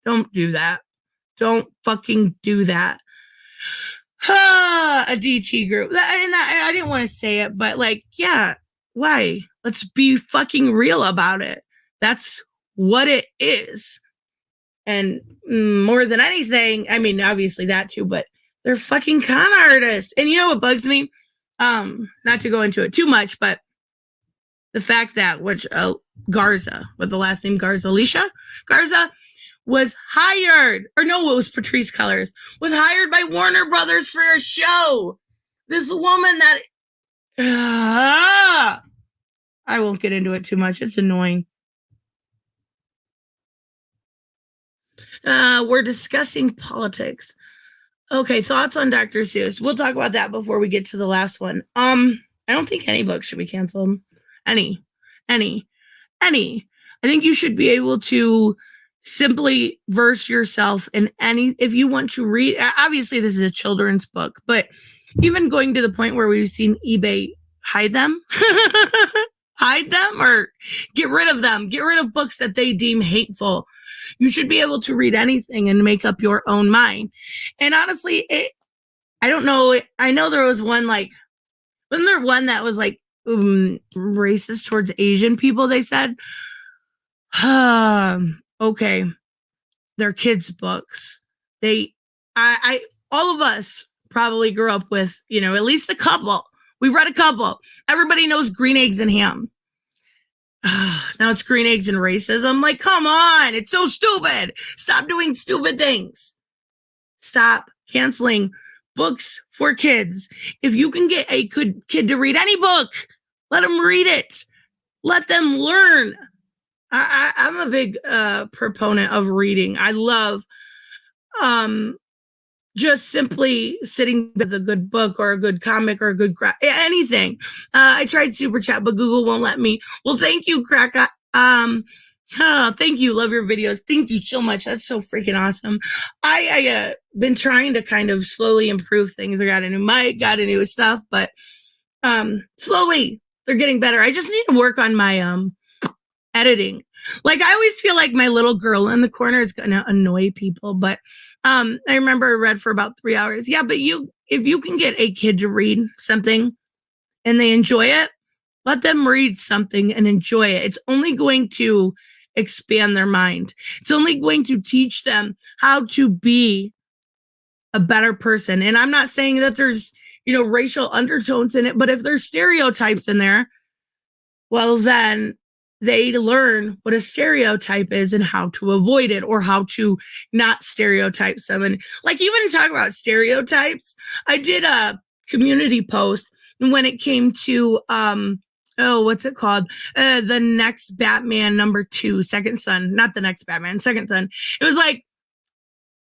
Don't do that. Don't fucking do that. A DT group. And I didn't want to say it, but like, yeah, why? Let's be fucking real about it. That's what it is. And more than anything, I mean, obviously that too, but they're fucking con artists. And you know what bugs me? Not to go into it too much, but the fact that Garza, with the last name Garza, Alicia Garza, was hired, or no, it was Patrice Cullors, was hired by Warner Brothers for a show. This woman that, I won't get into it too much. It's annoying. We're discussing politics. Okay, thoughts on Dr. Seuss. We'll talk about that before we get to the last one. I don't think any book should be canceled. Any. I think you should be able to simply verse yourself in any, if you want to read, obviously this is a children's book, but even going to the point where we've seen eBay hide them, or get rid of them, get rid of books that they deem hateful. You should be able to read anything and make up your own mind. And honestly, I don't know. I know there was one, like, wasn't there one that was like racist towards Asian people, they said? Okay. They're kids' books. All of us probably grew up with, at least a couple. We've read a couple. Everybody knows Green Eggs and Ham. Now it's Green Eggs and Racism. Like, come on. It's so stupid. Stop doing stupid things. Stop canceling books for kids. If you can get a good kid to read any book, let them read it. Let them learn. I'm a big proponent of reading. I love just simply sitting with a good book or a good comic or a good anything. I tried Super Chat, but Google won't let me. Well, thank you, Crack. Thank you. Love your videos. Thank you so much. That's so freaking awesome. I been trying to kind of slowly improve things. I got a new mic, got a new stuff, but slowly they're getting better. I just need to work on my editing. Like, I always feel like my little girl in the corner is going to annoy people, but I remember I read for about 3 hours. Yeah, but if you can get a kid to read something and they enjoy it, let them read something and enjoy it. It's only going to expand their mind. It's only going to teach them how to be a better person. And I'm not saying that there's, racial undertones in it, but if there's stereotypes in there, well, then they learn what a stereotype is and how to avoid it, or how to not stereotype someone. Like, even talk about stereotypes, I did a community post when it came to, what's it called? The next Batman #2, Second Son. Not the next Batman, Second Son. It was like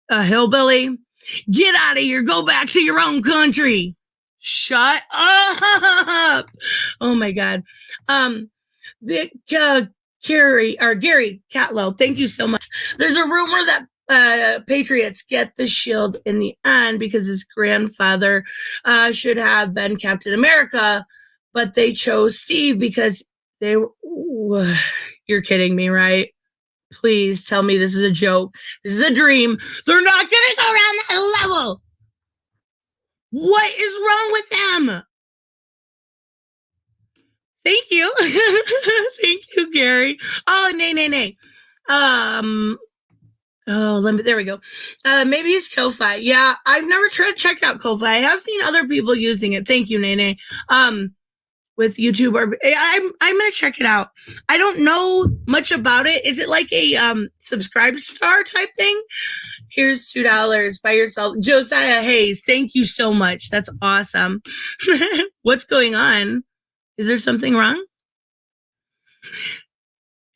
a hillbilly. Get out of here. Go back to your own country. Shut up. Oh my God. Gary Catlow, thank you so much. There's a rumor that Patriots get the shield in the end because his grandfather should have been Captain America, but they chose Steve because you're kidding me, right? Please tell me this is a joke. This is a dream. They're not going to go around that level. What is wrong with them? Thank you. Thank you, Gary. Oh, nay. There we go. Maybe it's Ko-Fi. Yeah, I've never checked out Ko-Fi. I have seen other people using it. Thank you, Nene. With YouTube, or I'm gonna check it out. I don't know much about it. Is it like a subscribe star type thing? Here's $2 by yourself. Josiah Hayes, thank you so much. That's awesome. What's going on? Is there something wrong?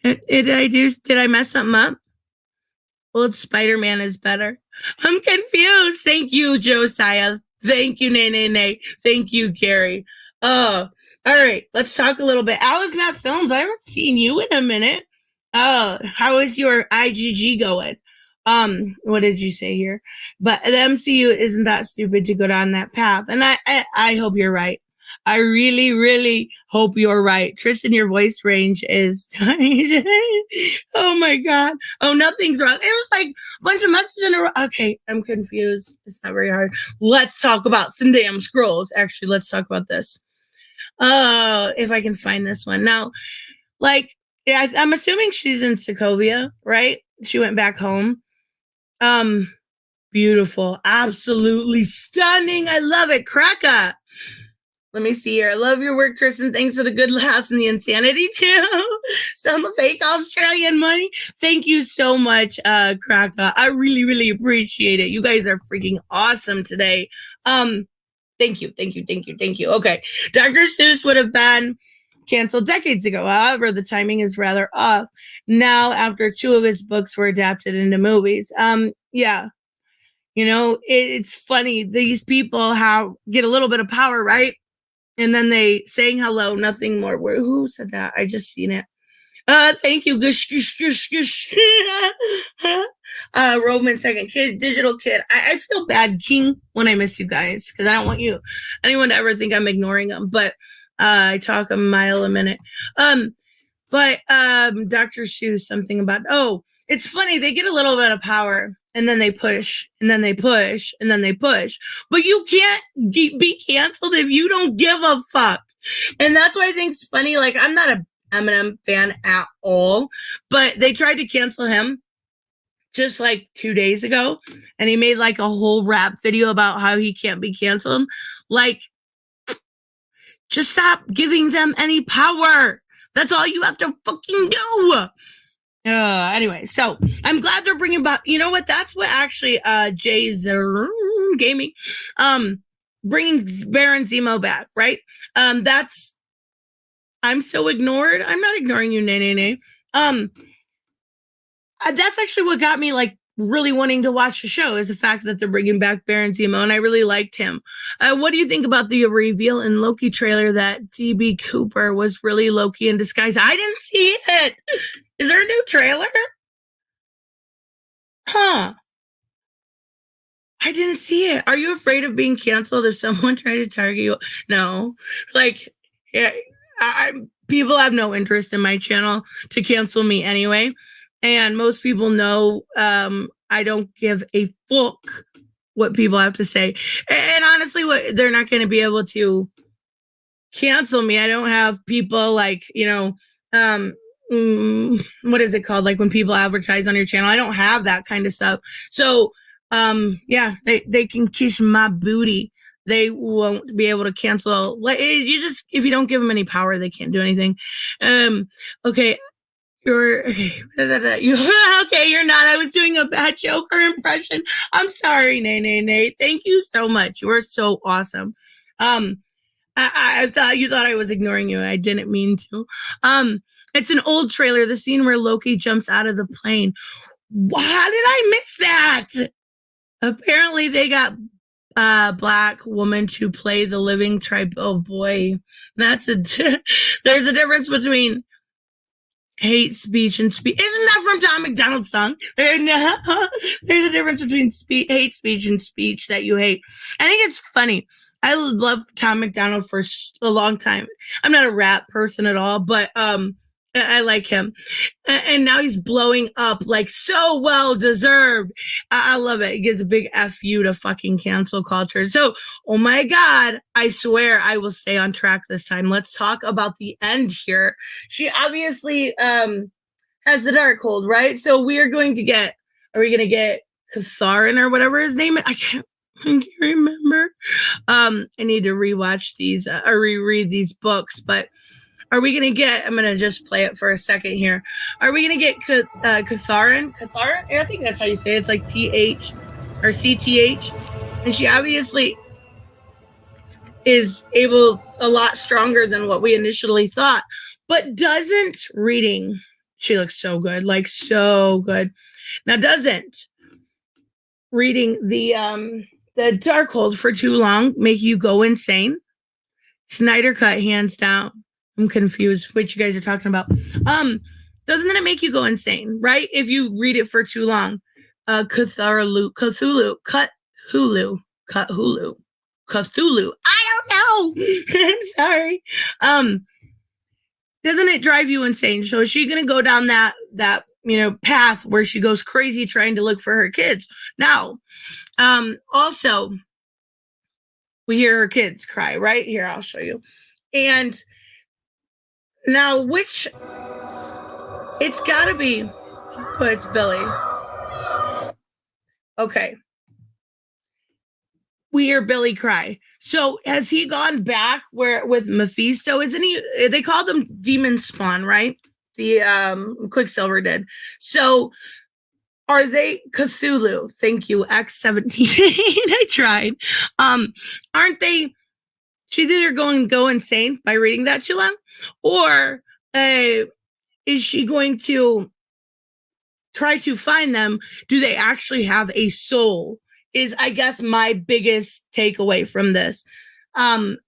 Did I mess something up? Well, Spider-Man is better. I'm confused. Thank you, Josiah. Thank you, Nay. Thank you, Gary. Oh, all right. Let's talk a little bit. Alice Matt Films, I haven't seen you in a minute. How is your IGG going? What did you say here? But the MCU isn't that stupid to go down that path. And I hope you're right. I really, really hope you're right. Tristan, your voice range is oh my God. Oh, nothing's wrong. It was like a bunch of messages in a row. Okay, I'm confused. It's not very hard. Let's talk about some damn scrolls. Actually, let's talk about this. If I can find this one. Now, like, yeah, I'm assuming she's in Sokovia, right? She went back home. Beautiful. Absolutely stunning. I love it. Kraka. Let me see here. I love your work, Tristan. Thanks for the good laughs and the insanity, too. Some fake Australian money. Thank you so much, Kraka. I really, really appreciate it. You guys are freaking awesome today. Thank you. Okay. Dr. Seuss would have been canceled decades ago. However, the timing is rather off now after 2 of his books were adapted into movies. Yeah. You know, it's funny. These people get a little bit of power, right? And then they saying hello, nothing more. Who said that? I just seen it. Thank you. Gush, gush, gush, gush. Roman second kid, digital kid. I feel bad, King, when I miss you guys, because I don't want anyone to ever think I'm ignoring them. But I talk a mile a minute. But Dr. Seuss, something about, it's funny. They get a little bit of power and then they push and then they push and then they push. But you can't be canceled if you don't give a fuck. And that's why I think it's funny. Like, I'm not a Eminem fan at all, but they tried to cancel him just like 2 days ago. And he made like a whole rap video about how he can't be canceled. Like, just stop giving them any power. That's all you have to fucking do. Anyway, so I'm glad they're bringing back. You know what? That's what actually Jay Gaming bringing Baron Zemo back, right? I'm so ignored. I'm not ignoring you, nay. That's actually what got me like really wanting to watch the show, is the fact that they're bringing back Baron Zemo, and I really liked him. What do you think about the reveal in Loki trailer that DB Cooper was really Loki in disguise? I didn't see it. Is there a new trailer? Huh. I didn't see it. Are you afraid of being canceled if someone tried to target you? No. Like, yeah, people have no interest in my channel to cancel me anyway. And most people know I don't give a fuck what people have to say. And honestly, they're not going to be able to cancel me. I don't have people like, what is it called? Like when people advertise on your channel, I don't have that kind of stuff. So, yeah, they can kiss my booty. They won't be able to cancel. Like, if you don't give them any power, they can't do anything. Okay. You're okay. You're not. I was doing a bad Joker impression. I'm sorry, nay. Thank you so much. You are so awesome. I thought you thought I was ignoring you. I didn't mean to. It's an old trailer. The scene where Loki jumps out of the plane. How did I miss that? Apparently, they got black woman to play the living tribe. Oh boy, there's a difference between hate speech and speech. Isn't that from Tom McDonald's song? There's a difference between hate speech and speech that you hate. I think it's funny. I love Tom McDonald for a long time. I'm not a rap person at all, but I like him. And now he's blowing up like so well deserved. I love it. He gives a big F you to fucking cancel culture. So, oh my God, I swear I will stay on track this time. Let's talk about the end here. She obviously has the Darkhold, right? So are we going to get Kasarin or whatever his name is? I can't remember. I need to rewatch these or reread these books, but are we going to get, I'm going to just play it for a second here. Are we going to get Kasarin? Kasarin? I think that's how you say it. It's like TH or CTH. And she obviously is a lot stronger than what we initially thought. But doesn't reading, she looks so good, like so good. Now, doesn't reading the Darkhold for too long make you go insane? Snyder Cut, hands down. I'm confused what you guys are talking about. Doesn't it make you go insane, right? If you read it for too long. Cthulhu. I don't know. I'm sorry. Doesn't it drive you insane? So is she gonna go down that path where she goes crazy trying to look for her kids? No. Also, we hear her kids cry, right? Here, I'll show you. And now, it's gotta be, but it's Billy. Okay. we hear Billy cry. So has he gone back where with Mephisto? Isn't he? They called him Demon Spawn, right? The Quicksilver did. So are they Cthulhu? Thank you, X-17. I tried. Aren't they? She's either going to go insane by reading that too long, or is she going to try to find them? Do they actually have a soul? Is, I guess, my biggest takeaway from this. And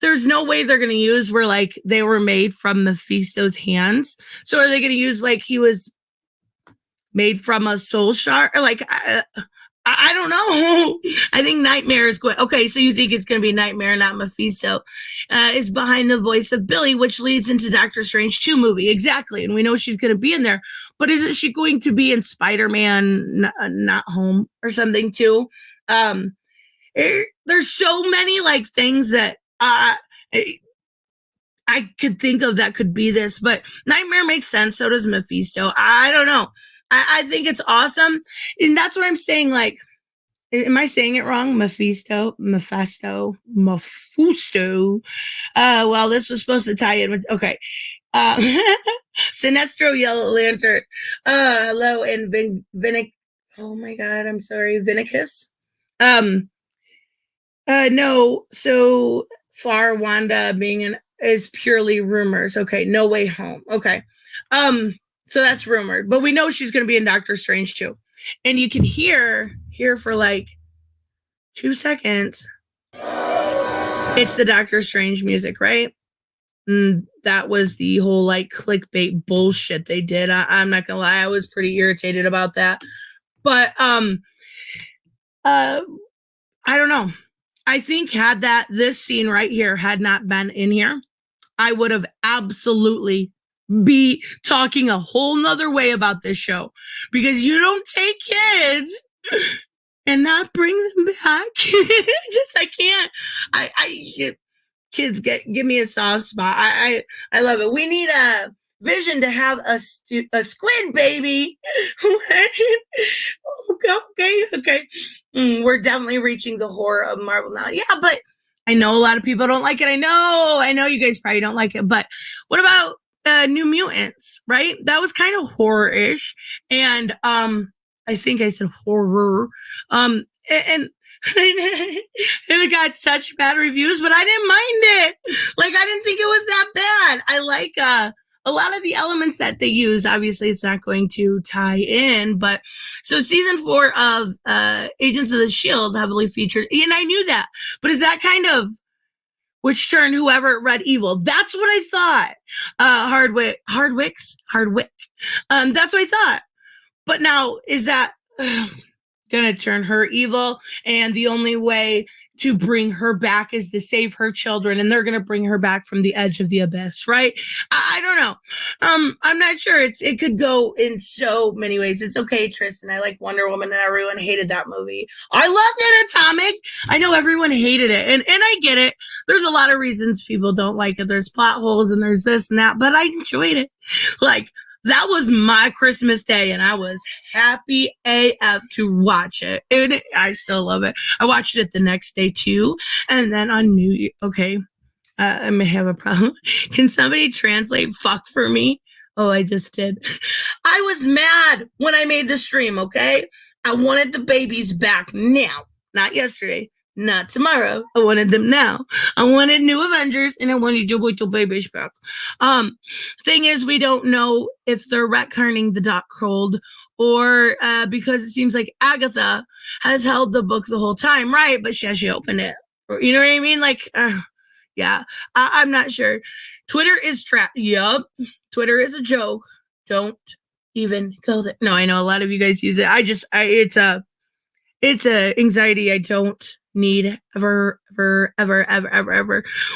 there's no way they're going to use where like they were made from Mephisto's hands. So are they going to use like he was made from a soul shard? Like, I don't know. I think Nightmare is going. Okay, so you think it's going to be Nightmare, not Mephisto, is behind the voice of Billy, which leads into Doctor Strange 2 movie. Exactly. And we know she's going to be in there. But isn't she going to be in Spider-Man Not Home or something too? There's so many like things that I could think of that could be this. But Nightmare makes sense. So does Mephisto. I don't know. I think it's awesome. And that's what I'm saying. Like, am I saying it wrong? Mephisto. Well, this was supposed to tie in with, okay. Sinestro Yellow Lantern. Hello. And Vinic. Oh my God. I'm sorry. Vinicus. No. So far, Wanda being is purely rumors. Okay. No Way Home. Okay. So that's rumored, but we know she's going to be in Doctor Strange too. And you can hear for like 2 seconds. It's the Doctor Strange music, right? And that was the whole like clickbait bullshit they did. I'm not gonna lie, I was pretty irritated about that. But I don't know. I think had this scene right here had not been in here, I would have absolutely be talking a whole nother way about this show, because you don't take kids and not bring them back. I can't. Kids give me a soft spot. I love it. We need a Vision to have a squid baby. Okay. We're definitely reaching the horror of Marvel now. Yeah, but I know a lot of people don't like it. I know you guys probably don't like it, but what about New Mutants, right? That was kind of horror-ish, and I think I said horror, and it got such bad reviews, but I didn't mind it. Like, I didn't think it was that bad. I like a lot of the elements that they use. Obviously, it's not going to tie in, but so season 4 of Agents of the Shield heavily featured, and I knew that, but is that kind of which turned whoever read evil? That's what I thought. Hardwick. That's what I thought. But now, is that gonna turn her evil? And the only way to bring her back is to save her children, and they're gonna bring her back from the edge of the abyss, right? I don't know. I'm not sure. It could go in so many ways. It's okay, Tristan. I like Wonder Woman, and everyone hated that movie. I loved it, Atomic. I know everyone hated it, and I get it. There's a lot of reasons people don't like it. There's plot holes, and there's this and that, but I enjoyed it. Like, that was my Christmas day, and I was happy AF to watch it. And I still love it. I watched it the next day too, and then on New Year. Okay, I may have a problem. Can somebody translate fuck for me? Oh, I just did. I was mad when I made the stream, okay? I wanted the babies back now, not yesterday. Not tomorrow. I wanted them now. I wanted new Avengers, and I wanted your little babies back. Thing is, we don't know if they're retconning the Darkhold, or because it seems like Agatha has held the book the whole time, right? But she opened it. You know what I mean? Like, yeah. I'm not sure. Twitter is trapped. Yup. Twitter is a joke. Don't even go there. No, I know a lot of you guys use it. It's a anxiety I don't need ever.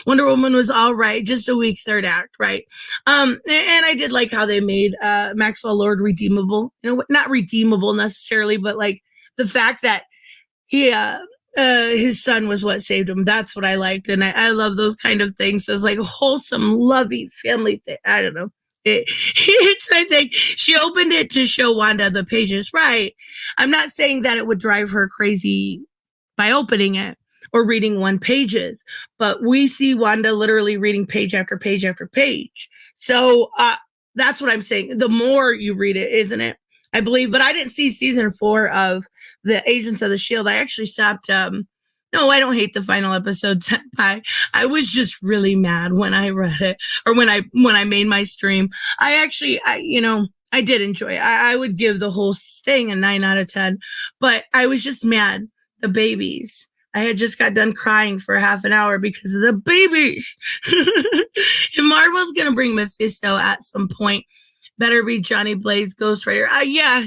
Wonder Woman was all right, just a weak third act, right? And I did like how they made Maxwell Lord redeemable. You know, not redeemable necessarily, but like the fact that he his son was what saved him. That's what I liked, and I love those kind of things. So it's like a wholesome, loving family thing. I don't know. It's my thing. She opened it to show Wanda the pages, right? I'm not saying that it would drive her crazy by opening it or reading one pages. But we see Wanda literally reading page after page after page. So that's what I'm saying. The more you read it, isn't it? I believe, but I didn't see season 4 of the Agents of the Shield. I actually stopped. No, I don't hate the final episode, Senpai. I was just really mad when I read it or when I made my stream. I did enjoy it. I would give the whole thing a 9 out of 10, but I was just mad. The babies. I had just got done crying for half an hour because of the babies. And Marvel's going to bring Mephisto at some point. Better be Johnny Blaze Ghost Rider. Yeah.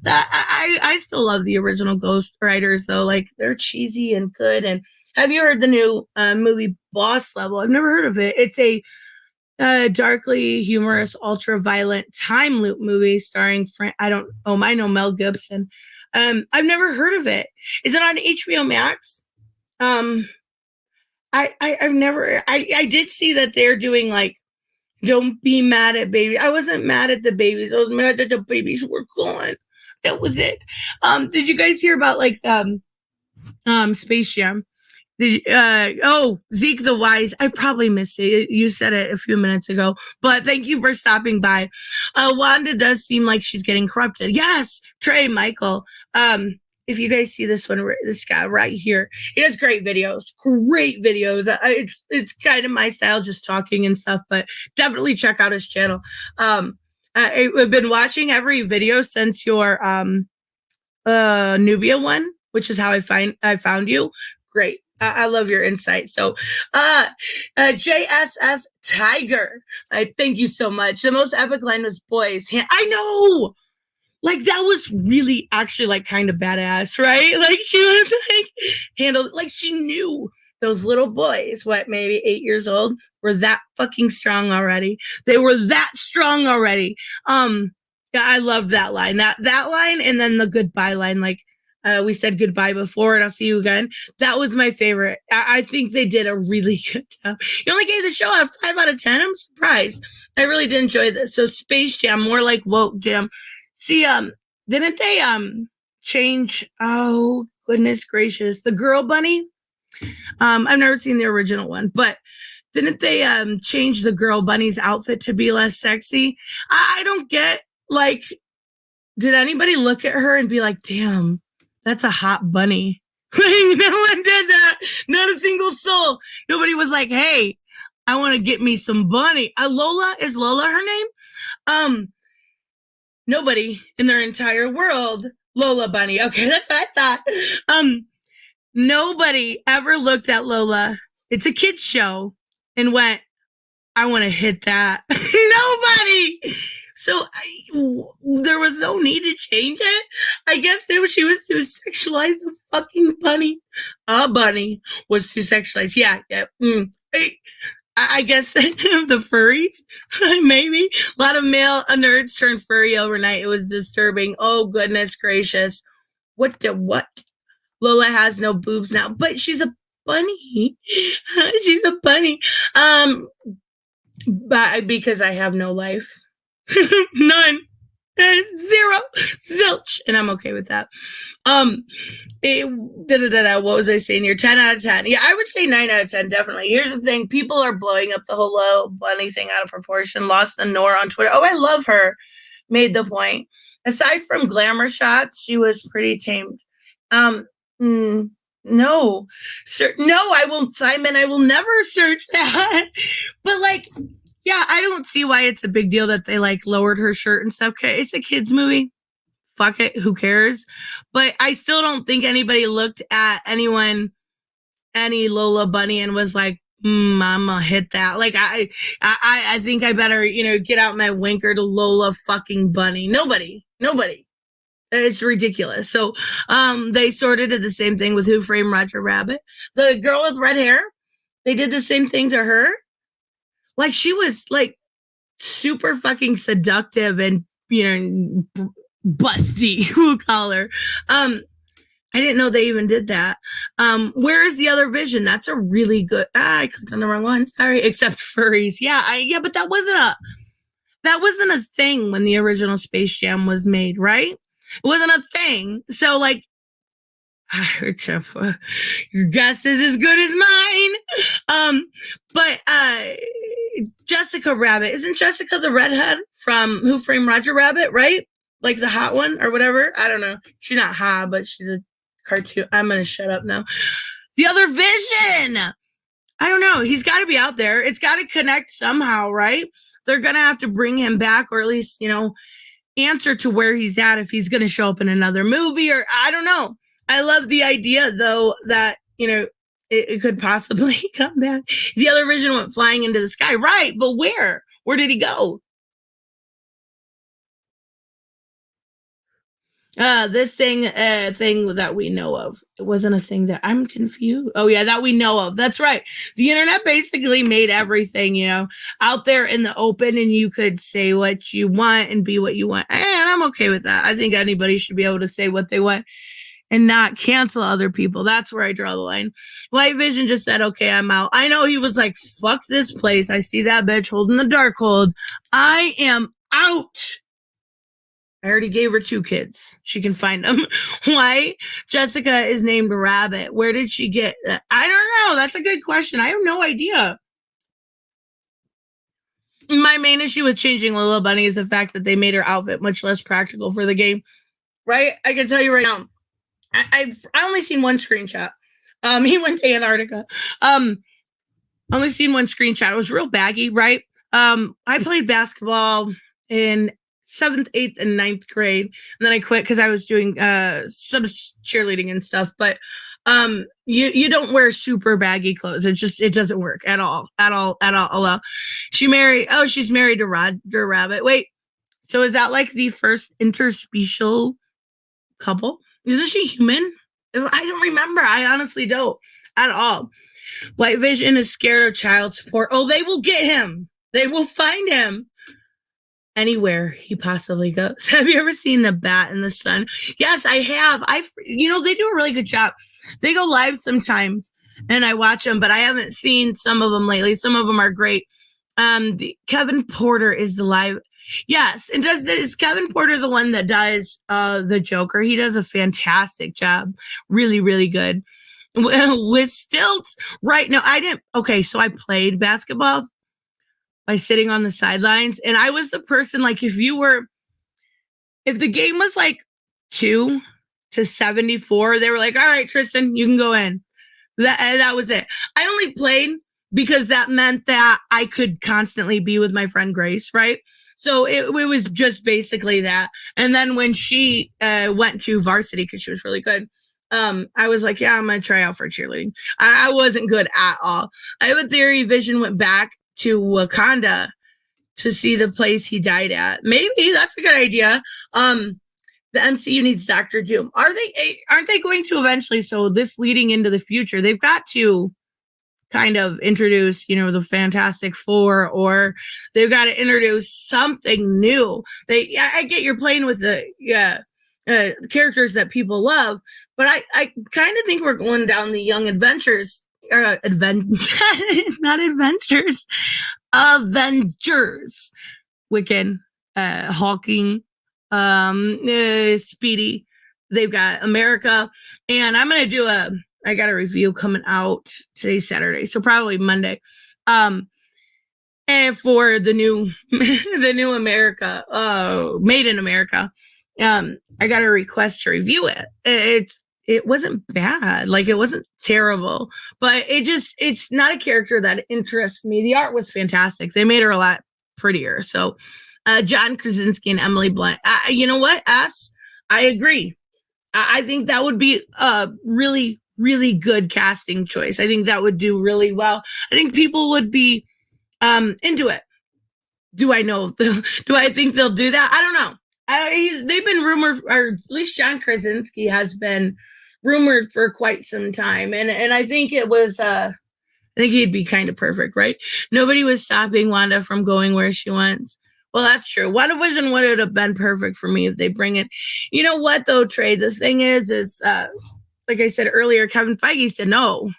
I still love the original Ghost Riders, though. Like, they're cheesy and good. And have you heard the new movie Boss Level? I've never heard of it. It's a darkly humorous, ultra-violent time loop movie starring I know Mel Gibson. I've never heard of it. Is it on HBO Max? I did see that they're doing like, don't be mad at baby. I wasn't mad at the babies. I was mad that the babies were gone. That was it. Did you guys hear about like Space Jam? Zeke the Wise. I probably missed it. You said it a few minutes ago, but thank you for stopping by. Wanda does seem like she's getting corrupted. Yes, Trey Michael. If you guys see this one, this guy right here, he does great videos. It's kind of my style, just talking and stuff, but definitely check out his channel. I've been watching every video since your Nubia one, which is how I found you. Great. I love your insight. So, JSS Tiger, I thank you so much. The most epic line was boys. I know. Like, that was really actually like kind of badass, right? Like, she was like handled, like she knew those little boys, maybe 8 years old, were that fucking strong already. They were that strong already. Yeah, I love that line. That line, and then the goodbye line, like, we said goodbye before and I'll see you again. That was my favorite. I think they did a really good job. You only gave the show a 5 out of 10. I'm surprised. I really did enjoy this. So Space Jam, more like woke jam. See, didn't they change? Oh, goodness gracious. The girl bunny. I've never seen the original one, but didn't they change the girl bunny's outfit to be less sexy? I don't get, like, did anybody look at her and be like, damn, that's a hot bunny? No one did that. Not a single soul. Nobody was like, hey, I want to get me some bunny. Lola, is Lola her name? Nobody in their entire world, Lola Bunny. Okay, that's what I thought. Nobody ever looked at Lola. It's a kid's show and went, I want to hit that. Nobody. So there was no need to change it. I guess she was too sexualized. The fucking bunny. A bunny was too sexualized. Yeah. I guess the furries, maybe. A lot of male nerds turned furry overnight. It was disturbing. Oh, goodness gracious. What? Lola has no boobs now, but she's a bunny. She's a bunny. But because I have no life. None. 0. Zilch. And I'm okay with that. What was I saying here? 10 out of 10. Yeah, I would say 9 out of 10, definitely. Here's the thing. People are blowing up the whole low bunny thing out of proportion. Lost the Nora on Twitter. Oh, I love her. Made the point. Aside from glamour shots, she was pretty tamed. No. I won't, Simon. I will never search that. But, like, yeah, I don't see why it's a big deal that they, like, lowered her shirt and stuff. Okay, it's a kid's movie. Fuck it, who cares? But I still don't think anybody looked at any Lola Bunny and was like, I'm gonna hit that. Like, I think I better, get out my winker to Lola fucking Bunny. Nobody. It's ridiculous. So, they sort of did the same thing with Who Framed Roger Rabbit. The girl with red hair, they did the same thing to her. Like, she was, like, super fucking seductive and, busty, we'll call her. I didn't know they even did that. Where is the other Vision? That's a really good, I clicked on the wrong one. Sorry, except furries. Yeah, but that wasn't a thing when the original Space Jam was made, right? It wasn't a thing. So, like, Your guess is as good as mine. But Jessica Rabbit, isn't Jessica the redhead from Who Framed Roger Rabbit, right? Like the hot one or whatever. I don't know. She's not hot, but she's a cartoon. I'm gonna shut up now. The other Vision. I don't know. He's got to be out there. It's got to connect somehow, right? They're gonna have to bring him back, or at least answer to where he's at if he's gonna show up in another movie, or I don't know. I love the idea, though, that, it could possibly come back. The other Vision went flying into the sky. Right, but where? Where did he go? This thing that we know of. It wasn't a thing that I'm confused. Oh, yeah, that we know of. That's right. The internet basically made everything, out there in the open, and you could say what you want and be what you want. And I'm okay with that. I think anybody should be able to say what they want and not cancel other people. That's where I draw the line. White Vision just said, okay, I'm out. I know he was like, fuck this place. I see that bitch holding the Darkhold. I am out. I already gave her 2 kids. She can find them. Why Jessica is named Rabbit? Where did she get that? I don't know. That's a good question. I have no idea. My main issue with changing Lila Bunny is the fact that they made her outfit much less practical for the game. Right? I can tell you right now. I only seen one screenshot. He went to Antarctica. Only seen one screenshot. It was real baggy, right? I played basketball in 7th, 8th, and 9th grade, and then I quit because I was doing some cheerleading and stuff. But you don't wear super baggy clothes. It doesn't work at all. She's married to Roger Rabbit. Wait, so is that like the first interspecial couple? Isn't she human? I don't remember. I honestly don't at all. White Vision is scared of child support. Oh, they will get him. They will find him anywhere he possibly goes. Have you ever seen The Bat in the Sun? Yes, I have. They do a really good job. They go live sometimes, and I watch them, but I haven't seen some of them lately. Some of them are great. Kevin Porter is the live. Yes, and is Kevin Porter the one that does the Joker? He does a fantastic job. Really, really good. With stilts. Right. No, I didn't. Okay, so I played basketball by sitting on the sidelines, and I was the person, like, if the game was like 2-74, they were like, all right, Tristan, you can go in. That was it. I only played because that meant that I could constantly be with my friend Grace, right? So it was just basically that. And then when she went to varsity, because she was really good, I was like, yeah, I'm going to try out for cheerleading. I wasn't good at all. I have a theory Vision went back to Wakanda to see the place he died at. Maybe that's a good idea. The MCU needs Doctor Doom. Aren't they going to eventually? So this leading into the future, they've got to kind of introduce, the Fantastic Four, or they've got to introduce something new. I get you're playing with the characters that people love, but I kind of think we're going down the Young Adventures, not Adventures, Avengers, Wiccan, Hawking, Speedy. They've got America, and I'm going to do I got a review coming out today's Saturday, so probably Monday. And for the new America, Made in America. I got a request to review it. It wasn't bad. Like, it wasn't terrible, but it's not a character that interests me. The art was fantastic. They made her a lot prettier. So, John Krasinski and Emily Blunt. You know what, I agree. I think that would be a really, really good casting choice. I think that would do really well. I think people would be into it. Do I think they'll do that? I don't know. They've been rumored, or at least John Krasinski has been rumored for quite some time. And I think it was, I think he'd be kind of perfect, right? Nobody was stopping Wanda from going where she wants. Well, that's true. WandaVision would have been perfect for me if they bring it. You know what, though, Trey? The thing is, like I said earlier, Kevin Feige said, no,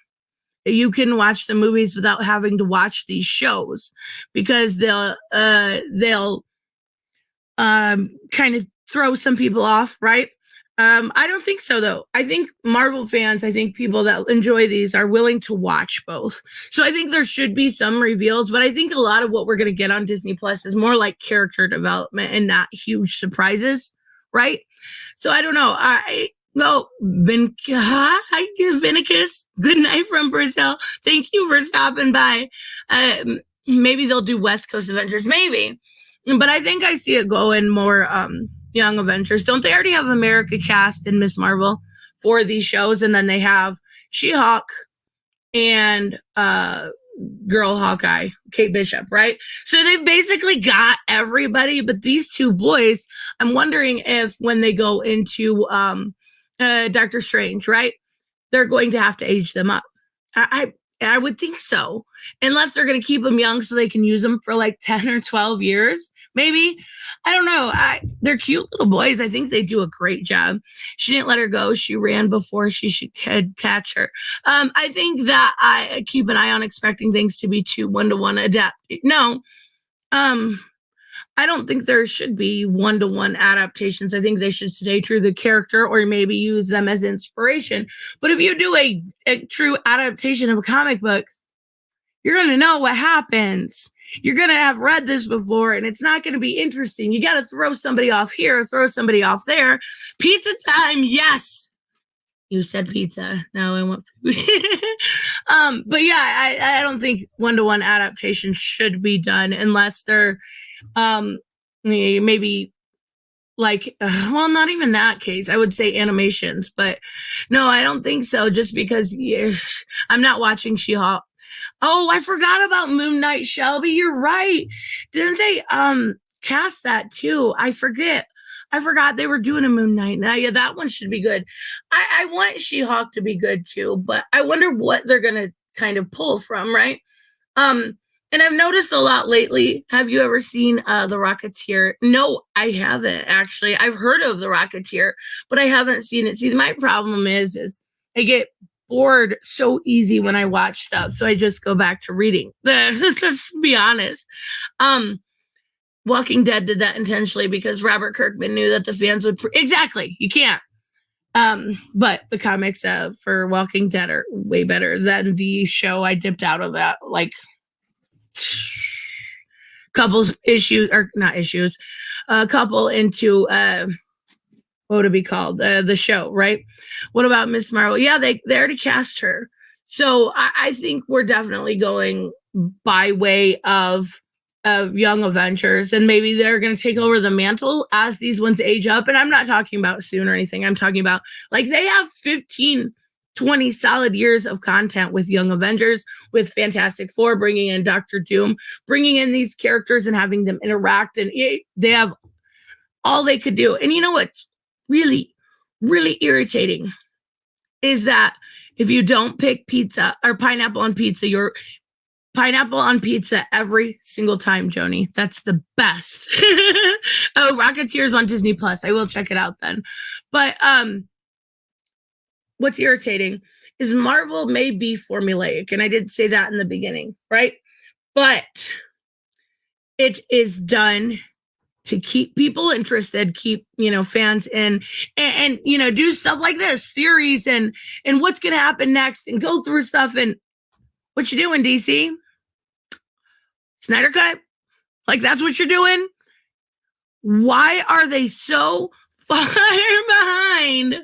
you can watch the movies without having to watch these shows, because they'll kind of throw some people off, right? I don't think so, though. I think Marvel fans, I think people that enjoy these are willing to watch both. So I think there should be some reveals, but I think a lot of what we're going to get on Disney Plus is more like character development and not huge surprises, right? So I don't know. Hi, Vinicus. Good night from Brazil. Thank you for stopping by. Maybe they'll do West Coast Avengers, maybe. But I think I see it going more Young Avengers. Don't they already have America cast and Miss Marvel for these shows? And then they have She-Hulk and Girl Hawkeye, Kate Bishop, right? So they've basically got everybody, but these two boys, I'm wondering if when they go into Doctor Strange, right, they're going to have to age them up. I would think so, unless they're going to keep them young so they can use them for like 10 or 12 years, maybe. I don't know. They're cute little boys. I think they do a great job. She didn't let her go. She ran before she could catch her. I think that I keep an eye on expecting things to be too one-to-one adapted. No, I don't think there should be one-to-one adaptations. I think they should stay true to the character or maybe use them as inspiration. But if you do a true adaptation of a comic book, you're going to know what happens. You're going to have read this before, and it's not going to be interesting. You got to throw somebody off here, throw somebody off there. Pizza time, yes. You said pizza. Now I want food. But yeah, I don't think one-to-one adaptation should be done unless they're maybe like well, not even that case. I would say animations, but no, I don't think so. Just because I'm not watching She-Hulk. Oh, I forgot about Moon Knight, Shelby. You're right. Didn't they cast that too? I forgot they were doing a Moon Knight. Now, yeah, that one should be good. I want She-Hulk to be good too, but I wonder what they're gonna kind of pull from, right? And I've noticed a lot lately. Have you ever seen The Rocketeer? No, I haven't actually. I've heard of The Rocketeer, but I haven't seen it. See, my problem is I get bored so easy when I watch stuff, so I just go back to reading. Just be honest. Walking Dead did that intentionally because Robert Kirkman knew that the fans would exactly. You can't. But the comics for Walking Dead are way better than the show. I dipped out of that like couples issues or not issues, a couple into what would it be called? The show, right? What about Miss Marvel? Yeah, they already cast her. So I think we're definitely going by way of Young Avengers, and maybe they're going to take over the mantle as these ones age up. And I'm not talking about soon or anything. I'm talking about like they have 15, 20 solid years of content with Young Avengers, with Fantastic Four, bringing in Doctor Doom, bringing in these characters and having them interact. And they have all they could do. And you know what's really, really irritating is that if you don't pick pizza or pineapple on pizza, you're pineapple on pizza every single time, Joni. That's the best. Oh, Rocketeer's on Disney Plus. I will check it out then. But what's irritating is Marvel may be formulaic, and I did say that in the beginning, right? But it is done to keep people interested, keep fans in, and do stuff like this, theories and what's gonna happen next, and go through stuff. And what you doing, DC? Snyder Cut? Like that's what you're doing? Why are they so far behind?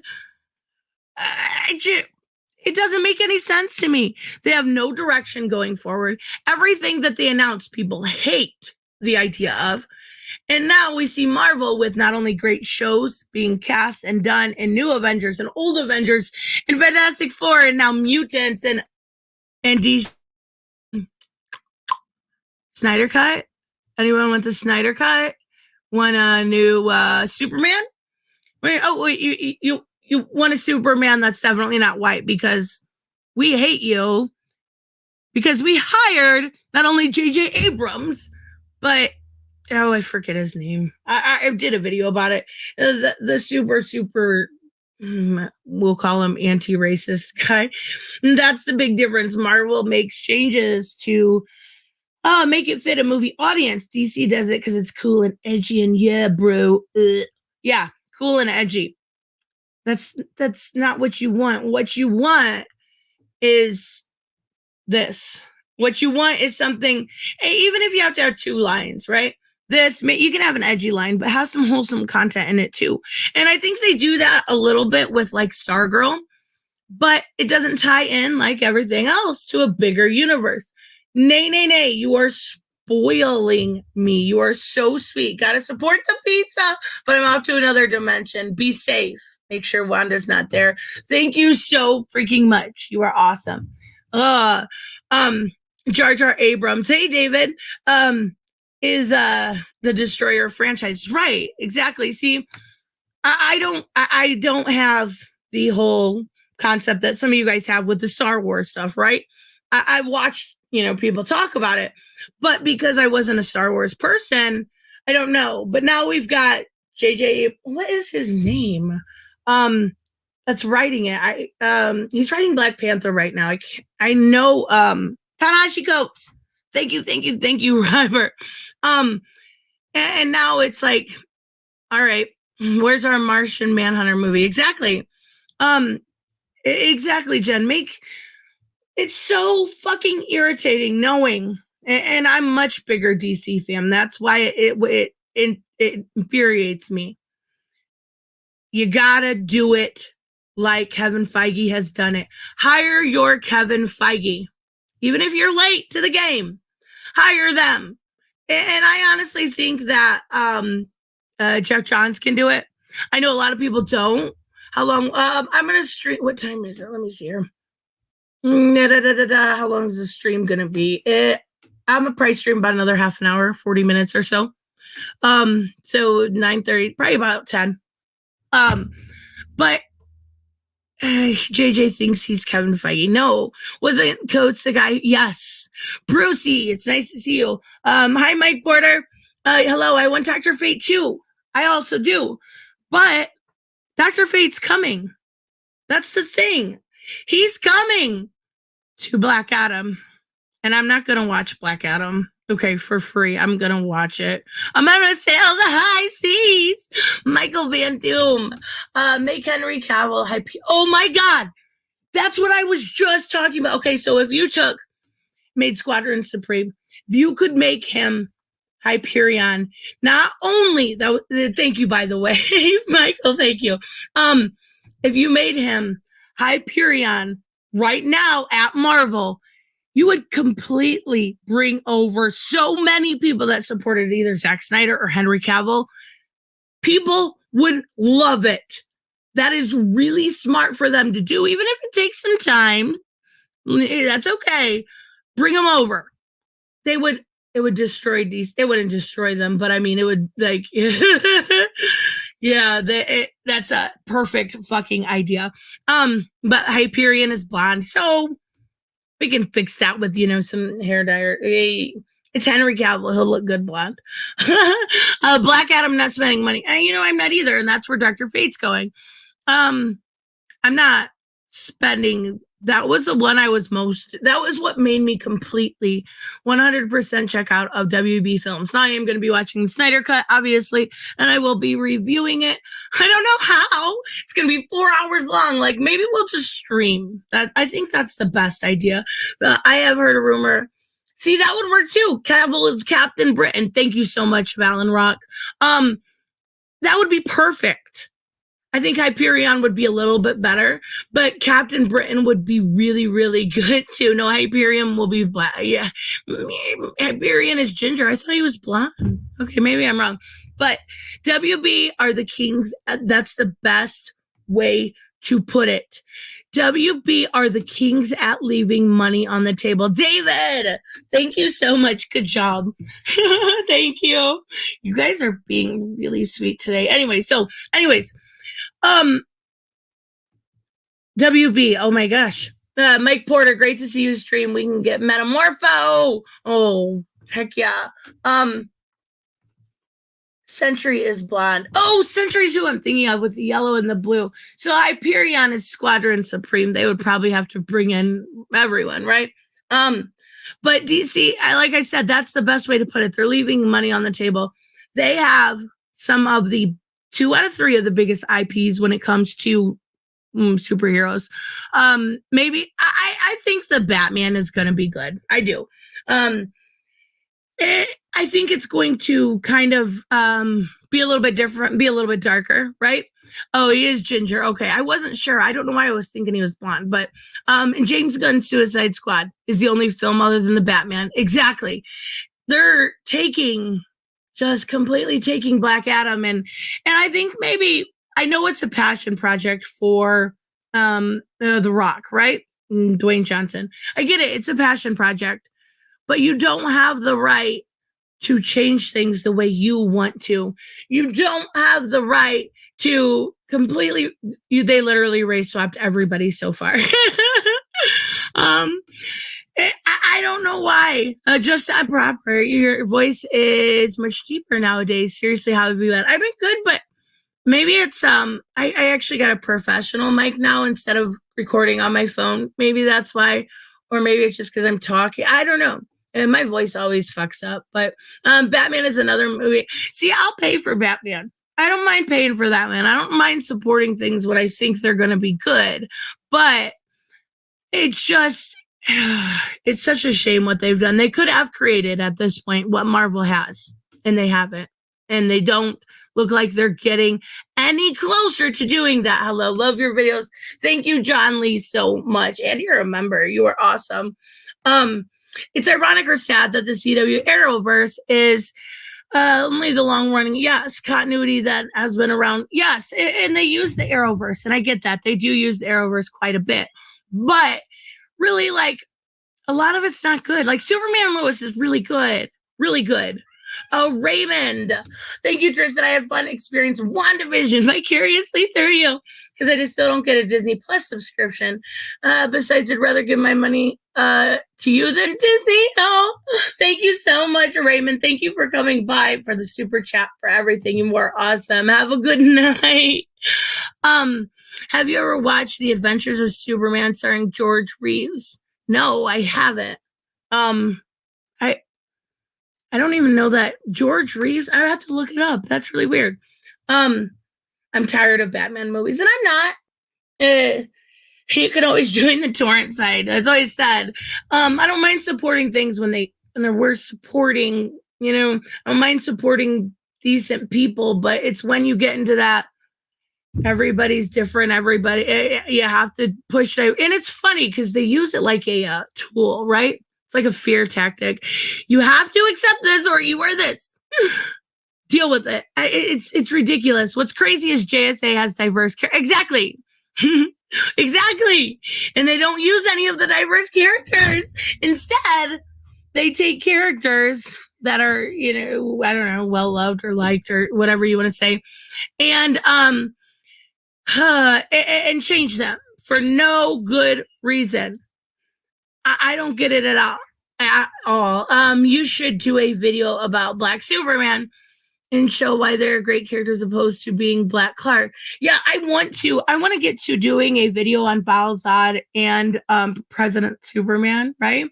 It doesn't make any sense to me. They have no direction going forward. Everything that they announce, people hate the idea of. And now we see Marvel with not only great shows being cast and done, and new Avengers and old Avengers and Fantastic Four, and now mutants and DC. Snyder Cut? Anyone want the Snyder Cut? Want a new Superman? Oh, wait, you want a Superman that's definitely not white, because we hate you, because we hired not only J.J. Abrams, but I forget his name. I did a video about it. The super, we'll call him anti-racist guy. And that's the big difference. Marvel makes changes to make it fit a movie audience. DC does it because it's cool and edgy, and yeah, bro. Yeah, cool and edgy. That's not what you want. What you want is this. What you want is something, even if you have to have 2 lines, right? You can have an edgy line, but have some wholesome content in it too. And I think they do that a little bit with like Stargirl, but it doesn't tie in like everything else to a bigger universe. Nay, you are spoiling me. You are so sweet. Gotta support the pizza, but I'm off to another dimension. Be safe. Make sure Wanda's not there. Thank you so freaking much. You are awesome. Jar Jar Abrams. Hey, David. Is the Destroyer franchise. Right, exactly. See, I don't have the whole concept that some of you guys have with the Star Wars stuff, right? I've watched, people talk about it, but because I wasn't a Star Wars person, I don't know. But now we've got JJ, what is his name? That's writing it. He's writing Black Panther right now. I know, Ta-Nehisi Coates. Thank you, Robert. And now it's like, all right, where's our Martian Manhunter movie? Exactly. Exactly, Jen. It's so fucking irritating knowing, and I'm much bigger DC fan. That's why it infuriates me. You gotta do it like Kevin Feige has done it. Hire your Kevin Feige. Even if you're late to the game, hire them. And I honestly think that Jeff Johns can do it. I know a lot of people don't. How long? I'm going to stream. What time is it? Let me see here. How long is the stream going to be? I'm going to probably stream about another half an hour, 40 minutes or so. So 9:30, probably about 10. But JJ thinks he's Kevin Feige. No, wasn't Coates the guy? Yes. Brucey, it's nice to see you. Hi, Mike Porter. Hello, I want Dr. Fate too. I also do. But Dr. Fate's coming. That's the thing. He's coming to Black Adam. And I'm not going to watch Black Adam. Okay, for free. I'm going to watch it. I'm going to sail the high seas. Michael Van Doom. Make Henry Cavill. Oh my God. That's what I was just talking about. Okay, so if you made Squadron Supreme, you could make him Hyperion. Not only, thank you, by the way, Michael, thank you. If you made him Hyperion right now at Marvel, you would completely bring over so many people that supported either Zack Snyder or Henry Cavill. People would love it. That is really smart for them to do, even if it takes some time. That's okay. Bring them over. It would destroy these. It wouldn't destroy them, but I mean, it would yeah, that's a perfect fucking idea. But Hyperion is blonde, so we can fix that with, some hair dye. It's Henry Cavill. He'll look good blonde. Black Adam, not spending money. I'm not either. And that's where Dr. Fate's going. I'm not spending. That was the one that was what made me completely 100% check out of WB films. Now I am going to be watching the Snyder Cut, obviously, and I will be reviewing it. I don't know how. It's going to be 4 hours long. Like, maybe we'll just stream. I think that's the best idea. I have heard a rumor. See, that would work too. Cavill is Captain Britain. Thank you so much, Valen Rock. That would be perfect. I think Hyperion would be a little bit better, but Captain Britain would be really, really good too. No, Hyperion will be black. Yeah. Hyperion is ginger. I thought he was blonde. Okay, maybe I'm wrong. But WB are the kings. That's the best way to put it. WB are the kings at leaving money on the table. David, thank you so much. Good job. Thank you. You guys are being really sweet today. Anyways, WB, oh my gosh. Mike Porter, great to see you stream. We can get Metamorpho. Oh, heck yeah. Sentry is blonde. Oh, Sentry's who I'm thinking of with the yellow and the blue. So Hyperion is Squadron Supreme. They would probably have to bring in everyone, right? But DC, like I said, that's the best way to put it. They're leaving money on the table. They have some of the 2 out of 3 of the biggest IPs when it comes to superheroes. Maybe I think the Batman is going to be good. I do. I think it's going to kind of be a little bit different, be a little bit darker, right? Oh, he is ginger. Okay, I wasn't sure. I don't know why I was thinking he was blonde, but and James Gunn's Suicide Squad is the only film other than the Batman. Exactly. They're just completely taking Black Adam, and I think maybe, I know it's a passion project for The Rock, right? Dwayne Johnson. I get it. It's a passion project, but you don't have the right to change things the way you want to. You don't have the right to completely, they literally race swapped everybody so far. I don't know why. Just not proper. Your voice is much deeper nowadays. Seriously, how have you been? I've been good, but maybe it's I actually got a professional mic now instead of recording on my phone. Maybe that's why, or maybe it's just because I'm talking. I don't know. And my voice always fucks up. But Batman is another movie. See, I'll pay for Batman. I don't mind paying for that, man. I don't mind supporting things when I think they're going to be good. But it's just, it's such a shame what they've done. They could have created at this point what Marvel has, and they haven't. And they don't look like they're getting any closer to doing that. Hello, love your videos. Thank you, John Lee, so much. And you're a member. You are awesome. It's ironic or sad that the CW Arrowverse is only the long-running, yes, continuity that has been around, yes, and they use the Arrowverse, and I get that. They do use the Arrowverse quite a bit. But really, like, a lot of it's not good. Like, Superman and Lois is really good. Really good. Oh, Raymond. Thank you, Tristan. I had fun experiencing WandaVision vicariously through you, because I just still don't get a Disney Plus subscription. Besides, I'd rather give my money to you than Disney. Oh, thank you so much, Raymond. Thank you for coming by, for the super chat, for everything. You were awesome. Have a good night. Have you ever watched The Adventures of Superman starring George Reeves? No, I haven't. I don't even know that George Reeves. I have to look it up. That's really weird. I'm tired of Batman movies, and I'm not. You can always join the torrent side. That's always sad. I don't mind supporting things when they're worth supporting. You know, I don't mind supporting decent people, but it's when you get into that, everybody's different. Everybody, you have to push it. And it's funny because they use it like a tool, right? It's like a fear tactic. You have to accept this or you are this. Deal with it. It's ridiculous. What's crazy is JSA has diverse exactly. Exactly. And they don't use any of the diverse characters. Instead, they take characters that are, you know, I don't know, well loved or liked or whatever you want to say, and change them for no good reason. I don't get it at all. You should do a video about Black Superman and show why they're great characters opposed to being Black Clark. Yeah, I want to get to doing a video on Val Zod and President Superman, right?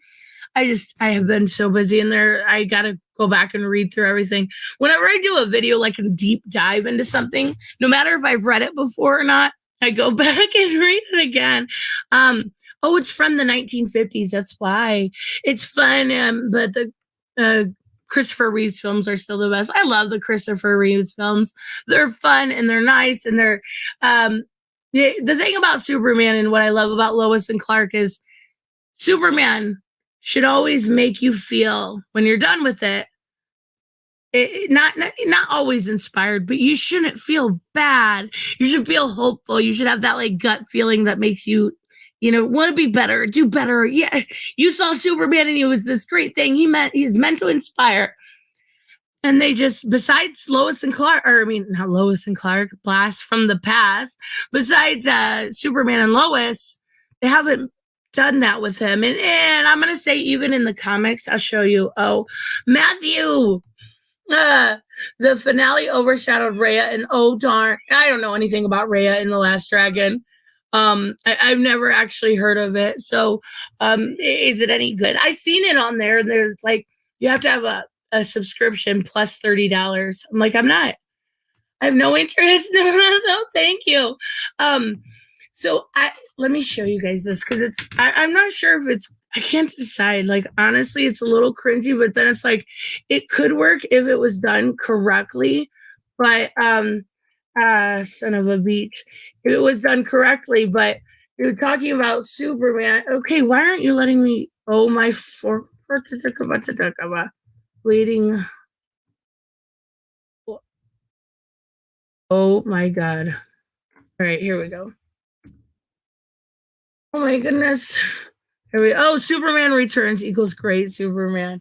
I have been so busy in there. I got to go back and read through everything. Whenever I do a video, like a deep dive into something, no matter if I've read it before or not, I go back and read it again. Oh, it's from the 1950s. That's why it's fun. But the Christopher Reeves films are still the best. I love the Christopher Reeves films. They're fun and they're nice. And they're, the thing about Superman and what I love about Lois and Clark is Superman should always make you feel, when you're done with it, not always inspired, but you shouldn't feel bad. You should feel hopeful. You should have that like gut feeling that makes you, you know, want to be better, do better. Yeah, you saw Superman and he was this great thing. He's meant to inspire. And they just, besides Lois and Clark, or I mean, not Lois and Clark, blast from the past, besides Superman and Lois, they haven't done that with him. And I'm going to say, even in the comics, I'll show you. Oh, Matthew, the finale overshadowed Rhea, and oh darn, I don't know anything about Rhea in The Last Dragon. I've never actually heard of it. So is it any good? I've seen it on there, and there's like, you have to have a subscription plus $30. I'm like, I have no interest. No, thank you. So let me show you guys this because I'm not sure if I can't decide. Like honestly, it's a little cringy, but then it's like it could work if it was done correctly. But son of a beach, if it was done correctly. But you're talking about Superman. Okay, why aren't you letting me? Oh my waiting. Oh my god. All right, here we go. Oh my goodness. Here we Oh, Superman Returns equals great Superman.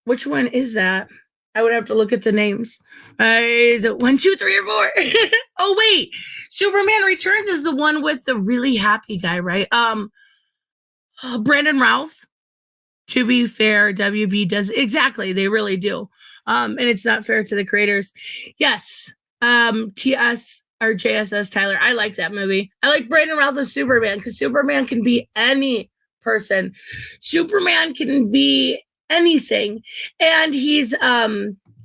Which one is that? I would have to look at the names. Is it 1, 2, 3, or 4? Oh wait, Superman Returns is the one with the really happy guy, right? Brandon Routh. To be fair, WB does exactly. They really do. And it's not fair to the creators. Yes. TS or JSS Tyler. I like that movie. I like Brandon Routh as Superman because Superman can be any person. Superman can be anything. And he's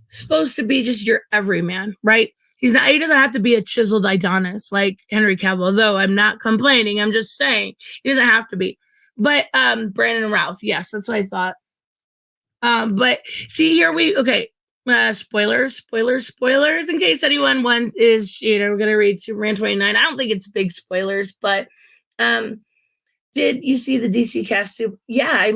supposed to be just your everyman, right? He doesn't have to be a chiseled Adonis like Henry Cavill, although I'm not complaining. I'm just saying he doesn't have to be. But Brandon Routh, yes, that's what I thought. But see here spoilers in case anyone is we're gonna read Superman 29. I don't think it's big spoilers, but did you see the DC cast Jen? Yeah, I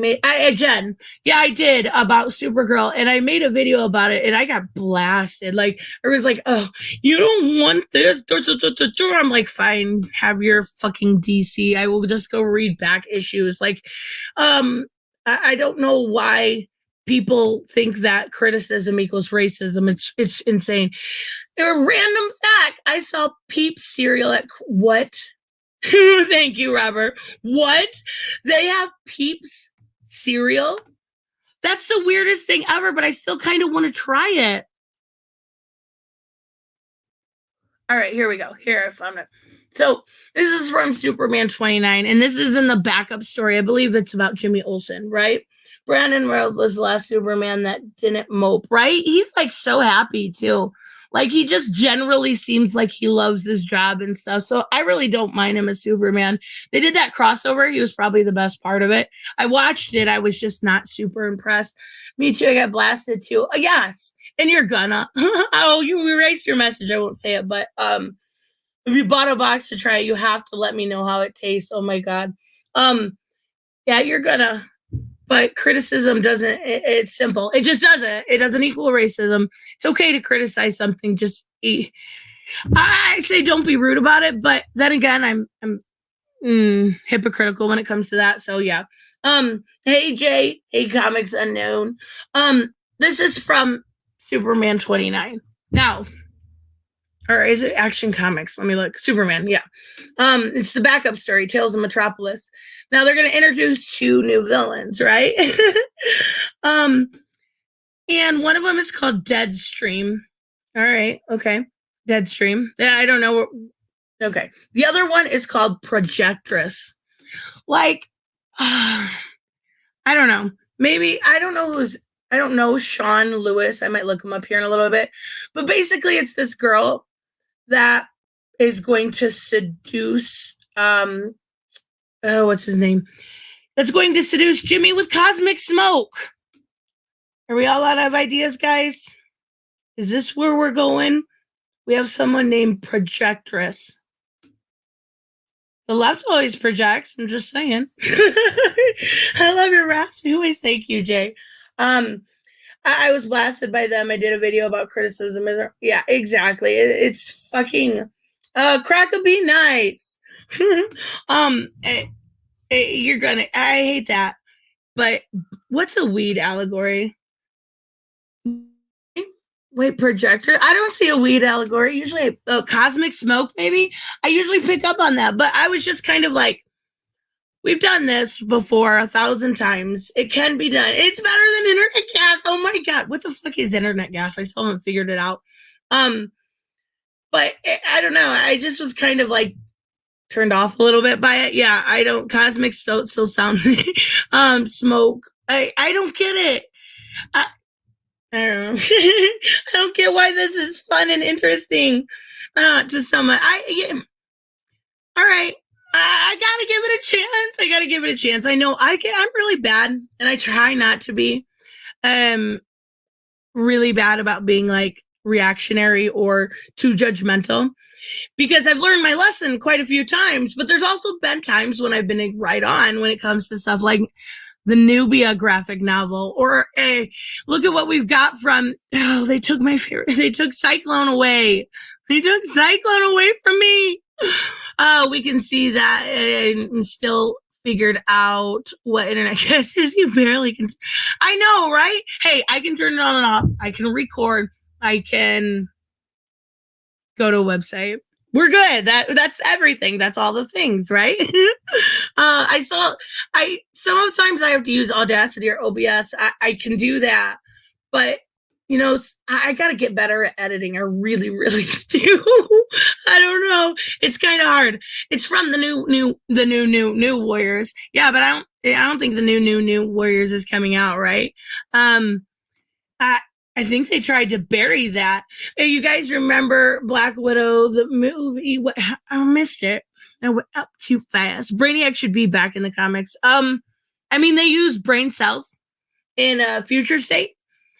did about Supergirl, and I made a video about it, and I got blasted. Like everyone's like, "Oh, you don't want this?" I'm like, "Fine, have your fucking DC. I will just go read back issues." Like, I don't know why people think that criticism equals racism. It's insane. A random fact: I saw Peep cereal at what? Thank you, Robert. What? They have Peeps cereal? That's the weirdest thing ever, but I still kind of want to try it. All right, here we go. Here, I found it. So this is from Superman 29, and this is in the backup story. I believe it's about Jimmy Olsen, right? Brandon Routh was the last Superman that didn't mope, right? He's like so happy too. Like he just generally seems like he loves his job and stuff. So I really don't mind him as Superman. They did that crossover. He was probably the best part of it. I watched it. I was just not super impressed. Me too. I got blasted too. Yes. And you're gonna. Oh, you erased your message. I won't say it, but if you bought a box to try it, you have to let me know how it tastes. Oh my God. Yeah, you're gonna. But criticism doesn't, it's simple. It just doesn't. It doesn't equal racism. It's okay to criticize something. Just, I say don't be rude about it. But then again, I'm hypocritical when it comes to that. So yeah. Hey Jay, hey Comics Unknown. This is from Superman 29. Now, or is it Action Comics? Let me look. Superman, yeah. It's the backup story, Tales of Metropolis. Now they're going to introduce 2 new villains, right? And one of them is called Deadstream. All right, okay. Deadstream. Yeah, I don't know. Okay. The other one is called Projectress. Like, I don't know. Maybe, I don't know Sean Lewis. I might look him up here in a little bit. But basically, it's this girl that is going to seduce what's his name? That's going to seduce Jimmy with cosmic smoke. Are we all out of ideas, guys? Is this where we're going? We have someone named Projectress. The left always projects. I'm just saying. I love your raspy voice. Thank you, Jay. I was blasted by them. I did a video about criticism. Yeah, exactly. It's fucking crack a be nice. You're gonna. I hate that. But what's a weed allegory? Wait, projector? I don't see a weed allegory. Usually, cosmic smoke. Maybe I usually pick up on that. But I was just kind of like, we've done this before 1,000 times. It can be done. It's better than internet gas. Oh my God. What the fuck is internet gas? I still haven't figured it out. But I don't know. I just was kind of like turned off a little bit by it. Yeah, I don't. Cosmic smoke still sound smoke. I don't get it. I don't know. I don't get why this is fun and interesting to someone. All right. I gotta give it a chance. I gotta give it a chance. I know I'm really bad, and I try not to be really bad about being like reactionary or too judgmental, because I've learned my lesson quite a few times. But there's also been times when I've been right on when it comes to stuff like the Nubia graphic novel, or look at what we've got from, they took my favorite, they took Cyclone away. They took Cyclone away from me. We can see that and still figured out what internet is. You barely can. I know, right? Hey, I can turn it on and off. I can record. I can go to a website. We're good. That's everything. That's all the things, right? Sometimes I have to use Audacity or OBS. I can do that, but you know, I got to get better at editing. I really, really do. I don't know. It's kind of hard. It's from the new Warriors. Yeah, but I don't think the new Warriors is coming out, right? I think they tried to bury that. Hey, you guys remember Black Widow, the movie? I missed it. I went up too fast. Brainiac should be back in the comics. I mean, they use brain cells in Future State.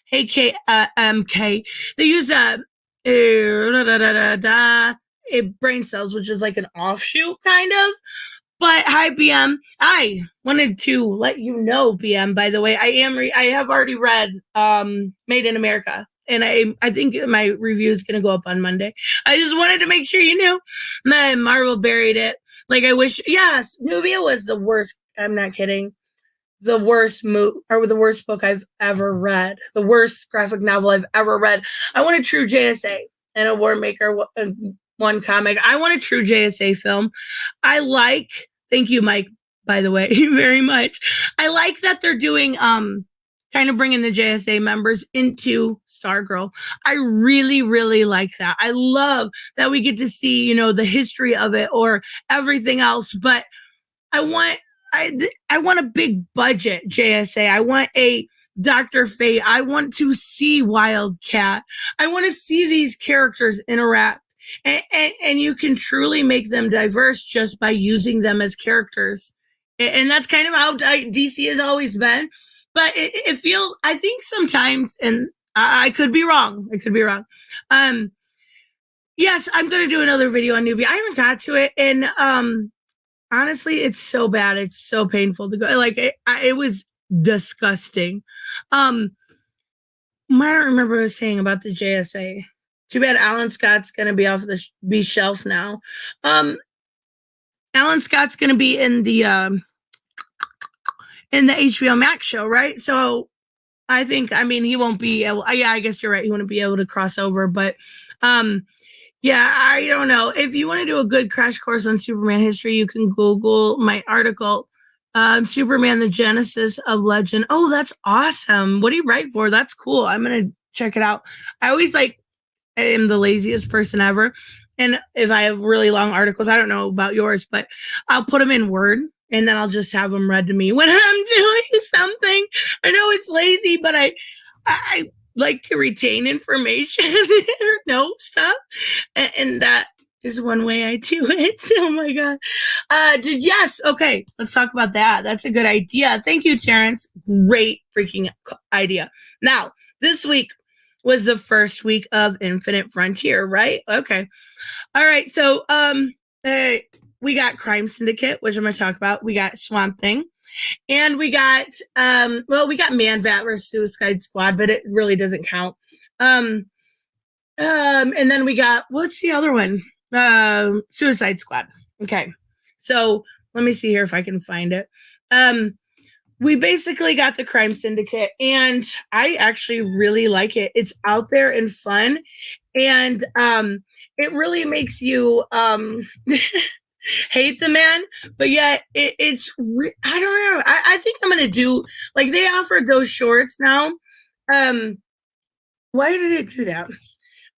Hey, MK. They use brain cells, which is like an offshoot, kind of. But hi, BM. I wanted to let you know, BM, by the way, I have already read Made in America, and I think my review is going to go up on Monday. I just wanted to make sure you knew. Man, Marvel buried it. Like, I wish. Yes, Nubia was the worst. I'm not kidding. The worst the worst book I've ever read. The worst graphic novel I've ever read. I want a true JSA and a War Maker one comic. I want a true JSA film. Thank you, Mike, by the way, very much. I like that they're doing kind of bringing the JSA members into Stargirl. I really, really like that. I love that we get to see, you know, the history of it or everything else, but I want a big budget JSA. I want a Dr. Fate. I want to see Wildcat. I want to see these characters interact. And you can truly make them diverse just by using them as characters. And that's kind of how DC has always been. But I think sometimes, and I could be wrong. Yes, I'm going to do another video on Nubia. I haven't got to it. And honestly, it's so bad. It's so painful to go. Like, it was disgusting. I don't remember what I was saying about the JSA. Too bad Alan Scott's going to be off the shelf now. Alan Scott's going to be in the HBO Max show, right? So I think, he won't be able. Yeah, I guess you're right. He wouldn't be able to cross over, but yeah, I don't know. If you want to do a good crash course on Superman history, you can Google my article, Superman: The Genesis of Legend. Oh, that's awesome. What do you write for? That's cool. I'm going to check it out. I am the laziest person ever. And if I have really long articles, I don't know about yours, but I'll put them in Word and then I'll just have them read to me when I'm doing something. I know it's lazy, but I like to retain information or know stuff. And that is one way I do it. Oh my God. Yes. Okay. Let's talk about that. That's a good idea. Thank you, Terrence. Great freaking idea. Now, this week was the first week of Infinite Frontier, right? Okay. All right. So, we got Crime Syndicate, which I'm going to talk about. We got Swamp Thing. And we got, we got Man-Bat versus Suicide Squad, but it really doesn't count. And then we got, what's the other one? Suicide Squad. Okay. So let me see here if I can find it. We basically got the Crime Syndicate, and I actually really like it. It's out there and fun, and it really makes you hate the man, but yet I don't know. I think I'm gonna do, like, they offered those shorts now. Why did it do that?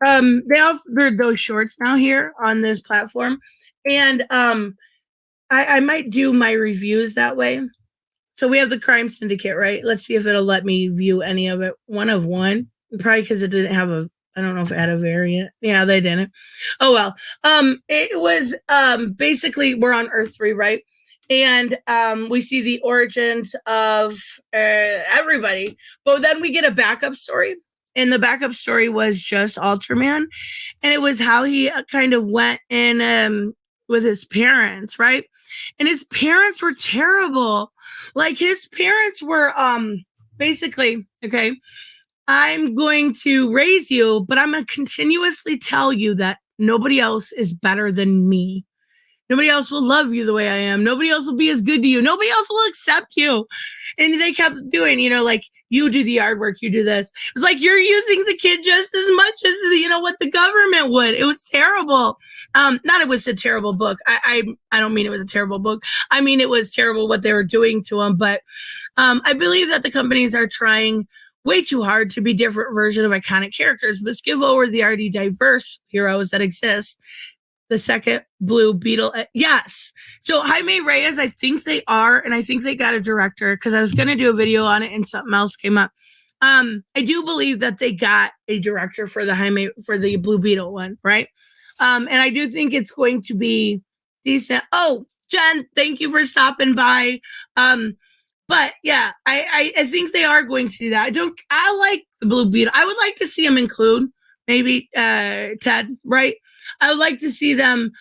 They offered those shorts now here on this platform, and I might do my reviews that way. So we have the Crime Syndicate, right? Let's see if it'll let me view any of it. One of one. Probably because it didn't have I don't know if it had a variant. Yeah, they didn't. Oh well. It was basically we're on Earth 3, right? And we see the origins of everybody, but then we get a backup story, and the backup story was just Ultraman, and it was how he kind of went in with his parents, right? And his parents were terrible. Like his parents were basically okay. I'm going to raise you, but I'm going to continuously tell you that nobody else is better than me. Nobody else will love you the way I am. Nobody else will be as good to you. Nobody else will accept you. And they kept doing, like, you do the yard work, you do this. It's like you're using the kid just as much as, what the government would. It was terrible. Not it was a terrible book. I don't mean it was a terrible book. I mean, it was terrible what they were doing to him. But I believe that the companies are trying way too hard to be different version of iconic characters, but skip over the already diverse heroes that exist. The second Blue Beetle. Yes. So Jaime Reyes, I think they are, and I think they got a director because I was going to do a video on it and something else came up. I do believe that they got a director for the Blue Beetle one, right? And I do think it's going to be decent. Oh, Jen, thank you for stopping by. But yeah, I think they are going to do that. I like the Blue Beetle. I would like to see them include maybe Ted, right? I would like to see them.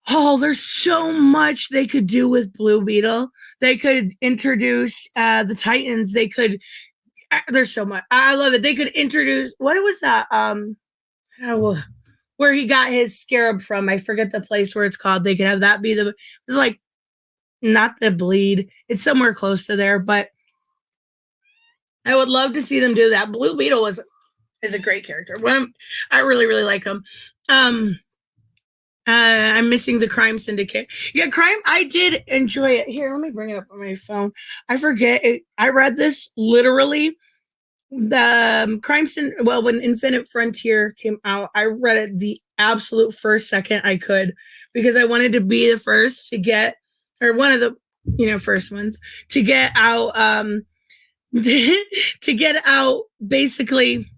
Oh, there's so much they could do with Blue Beetle. They could introduce the Titans. They could. There's so much. I love it. They could introduce. What was that? Where he got his scarab from? I forget the place where it's called. They could have that be the. It's like not the bleed. It's somewhere close to there, but I would love to see them do that. Blue Beetle is a great character. I really, really like him. I'm missing the Crime Syndicate. Yeah, I did enjoy it. Here, let me bring it up on my phone. I forget it. I read this literally. The when Infinite Frontier came out, I read it the absolute first second I could because I wanted to be the first to get, or one of the first ones to get out to get out basically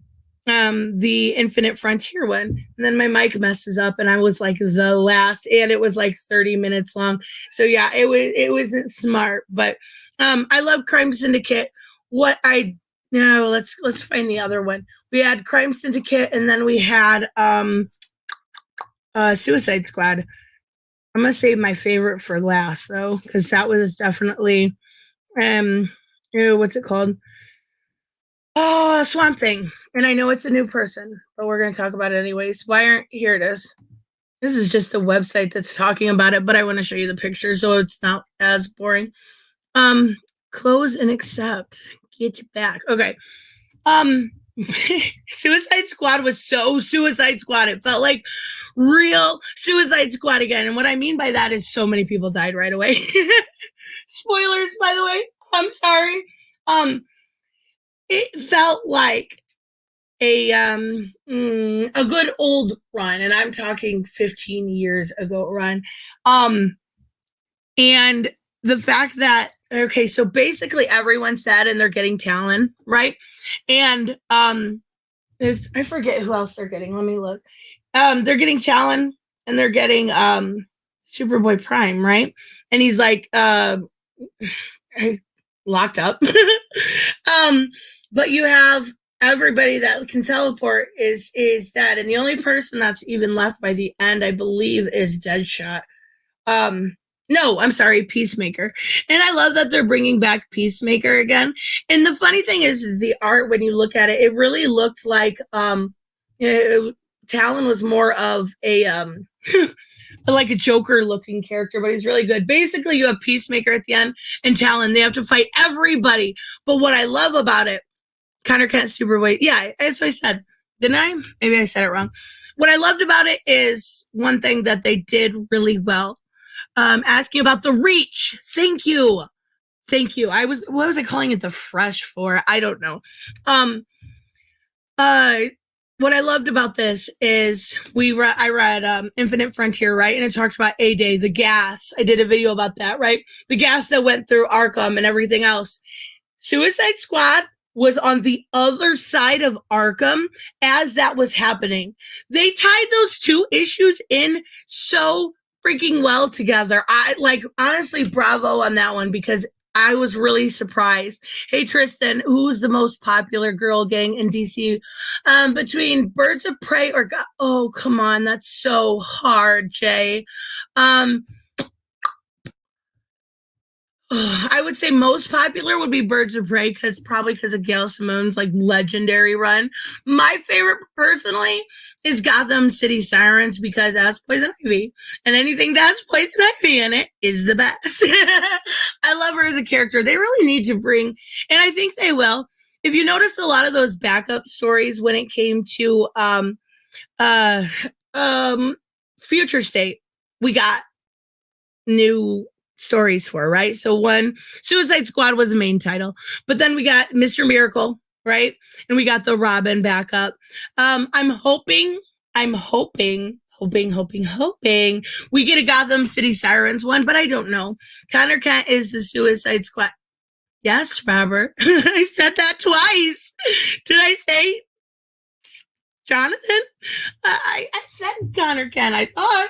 the Infinite Frontier one. And then my mic messes up and I was like the last, and it was like 30 minutes long. So yeah, it wasn't smart, but I love Crime Syndicate. Let's find the other one. We had Crime Syndicate and then we had Suicide Squad. I'm gonna save my favorite for last though, because that was definitely what's it called? Oh, Swamp Thing. And I know it's a new person, but we're gonna talk about it anyways. Here it is. This is just a website that's talking about it, but I want to show you the picture so it's not as boring. Close and accept. Get back. Okay. Suicide Squad was so Suicide Squad. It felt like real Suicide Squad again. And what I mean by that is so many people died right away. Spoilers, by the way. I'm sorry. It felt like a good old run, and I'm talking 15 years ago run. And the fact that so basically everyone's dead and they're getting Talon, right? And I forget who else they're getting. Let me look. They're getting Talon and they're getting Superboy Prime, right? And he's like locked up. But you have everybody that can teleport is dead, and the only person that's even left by the end, I believe, is Deadshot. No, I'm sorry, Peacemaker. And I love that they're bringing back Peacemaker again. And the funny thing is the art, when you look at it, it really looked like Talon was more of a like a Joker looking character, but he's really good. Basically, you have Peacemaker at the end and Talon. They have to fight everybody. But what I love about it, Connor Kent Superboy. Yeah, that's what I said. Didn't I? Maybe I said it wrong. What I loved about it is one thing that they did really well. Asking about the reach. Thank you. What was I calling it the fresh for? I don't know. What I loved about this is I read Infinite Frontier, right? And it talked about A-Day, the gas. I did a video about that, right? The gas that went through Arkham and everything else. Suicide Squad was on the other side of Arkham as that was happening. They tied those two issues in so freaking well together. I like, honestly, bravo on that one, because I was really surprised. Hey, Tristan, who's the most popular girl gang in DC? Between Birds of Prey or oh, come on, that's so hard, Jay. I would say most popular would be Birds of Prey, probably because of Gail Simone's like legendary run. My favorite personally is Gotham City Sirens, because that's Poison Ivy, and anything that's Poison Ivy in it is the best. I love her as a character. They really need to bring, and I think they will. If you notice a lot of those backup stories when it came to Future State, we got new stories for, right? So one, Suicide Squad was the main title, but then we got Mr. Miracle, right? And we got the Robin backup. I'm hoping we get a Gotham City Sirens one, but I don't know. Connor Kent is the Suicide Squad. Yes, Robert. I said that twice. Did I say Jonathan? I said Connor Kent, I thought.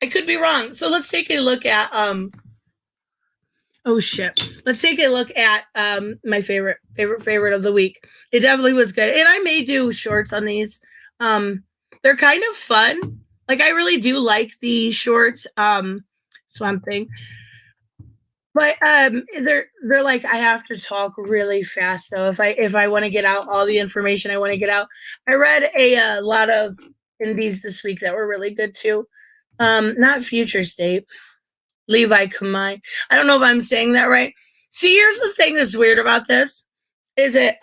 I could be wrong. So let's take a look at oh shit. Let's take a look at my favorite of the week. It definitely was good. And I may do shorts on these. They're kind of fun. Like, I really do like the shorts, Swamp Thing. But they're like, I have to talk really fast. So if I want to get out all the information I want to get out. I read a lot of indies this week that were really good too. Not Future State, Levi Kamai. I don't know if I'm saying that right. See, here's the thing that's weird about this. Is it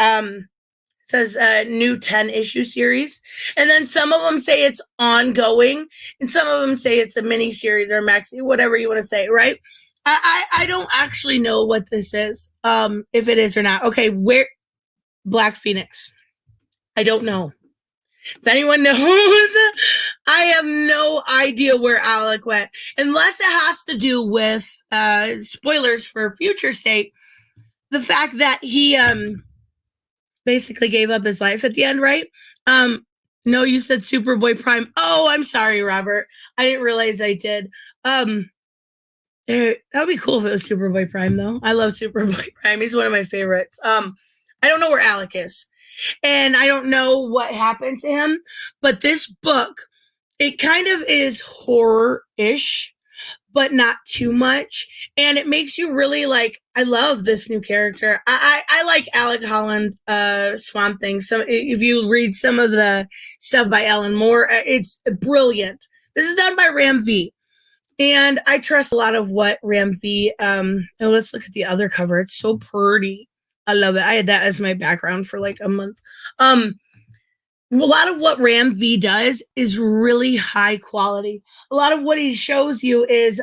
says a new 10-issue series, and then some of them say it's ongoing, and some of them say it's a mini series or maxi, whatever you want to say, right? I don't actually know what this is, if it is or not. Okay, where Black Phoenix? I don't know. If anyone knows, I have no idea where Alec went, unless it has to do with spoilers for Future State. The fact that he basically gave up his life at the end, right? No, you said Superboy Prime. Oh, I'm sorry, Robert. I didn't realize I did. That would be cool if it was Superboy Prime, though. I love Superboy Prime. He's one of my favorites. I don't know where Alec is. And I don't know what happened to him, but this book, it kind of is horror-ish, but not too much. And it makes you really like, I love this new character. I like Alec Holland, Swamp Thing. So if you read some of the stuff by Alan Moore, it's brilliant. This is done by Ram V. And I trust a lot of what Ram V, and let's look at the other cover. It's so pretty. I love it. I had that as my background for like a month. A lot of what Ram V does is really high quality. A lot of what he shows you is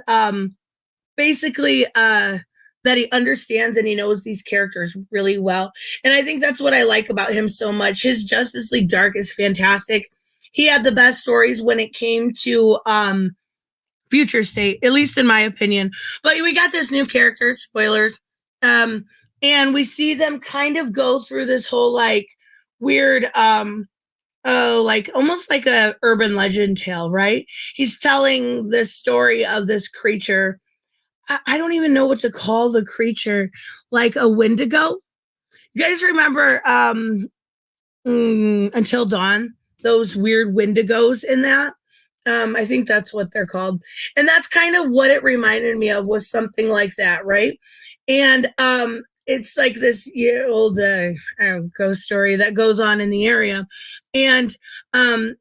basically that he understands and he knows these characters really well. And I think that's what I like about him so much. His Justice League Dark is fantastic. He had the best stories when it came to Future State, at least in my opinion. But we got this new character, spoilers. And we see them kind of go through this whole like weird, like almost like a urban legend tale, right? He's telling this story of this creature. I don't even know what to call the creature, like a Wendigo. You guys remember Until Dawn? Those weird Wendigos in that? I think that's what they're called. And that's kind of what it reminded me of, was something like that, right? And it's like this old ghost story that goes on in the area. And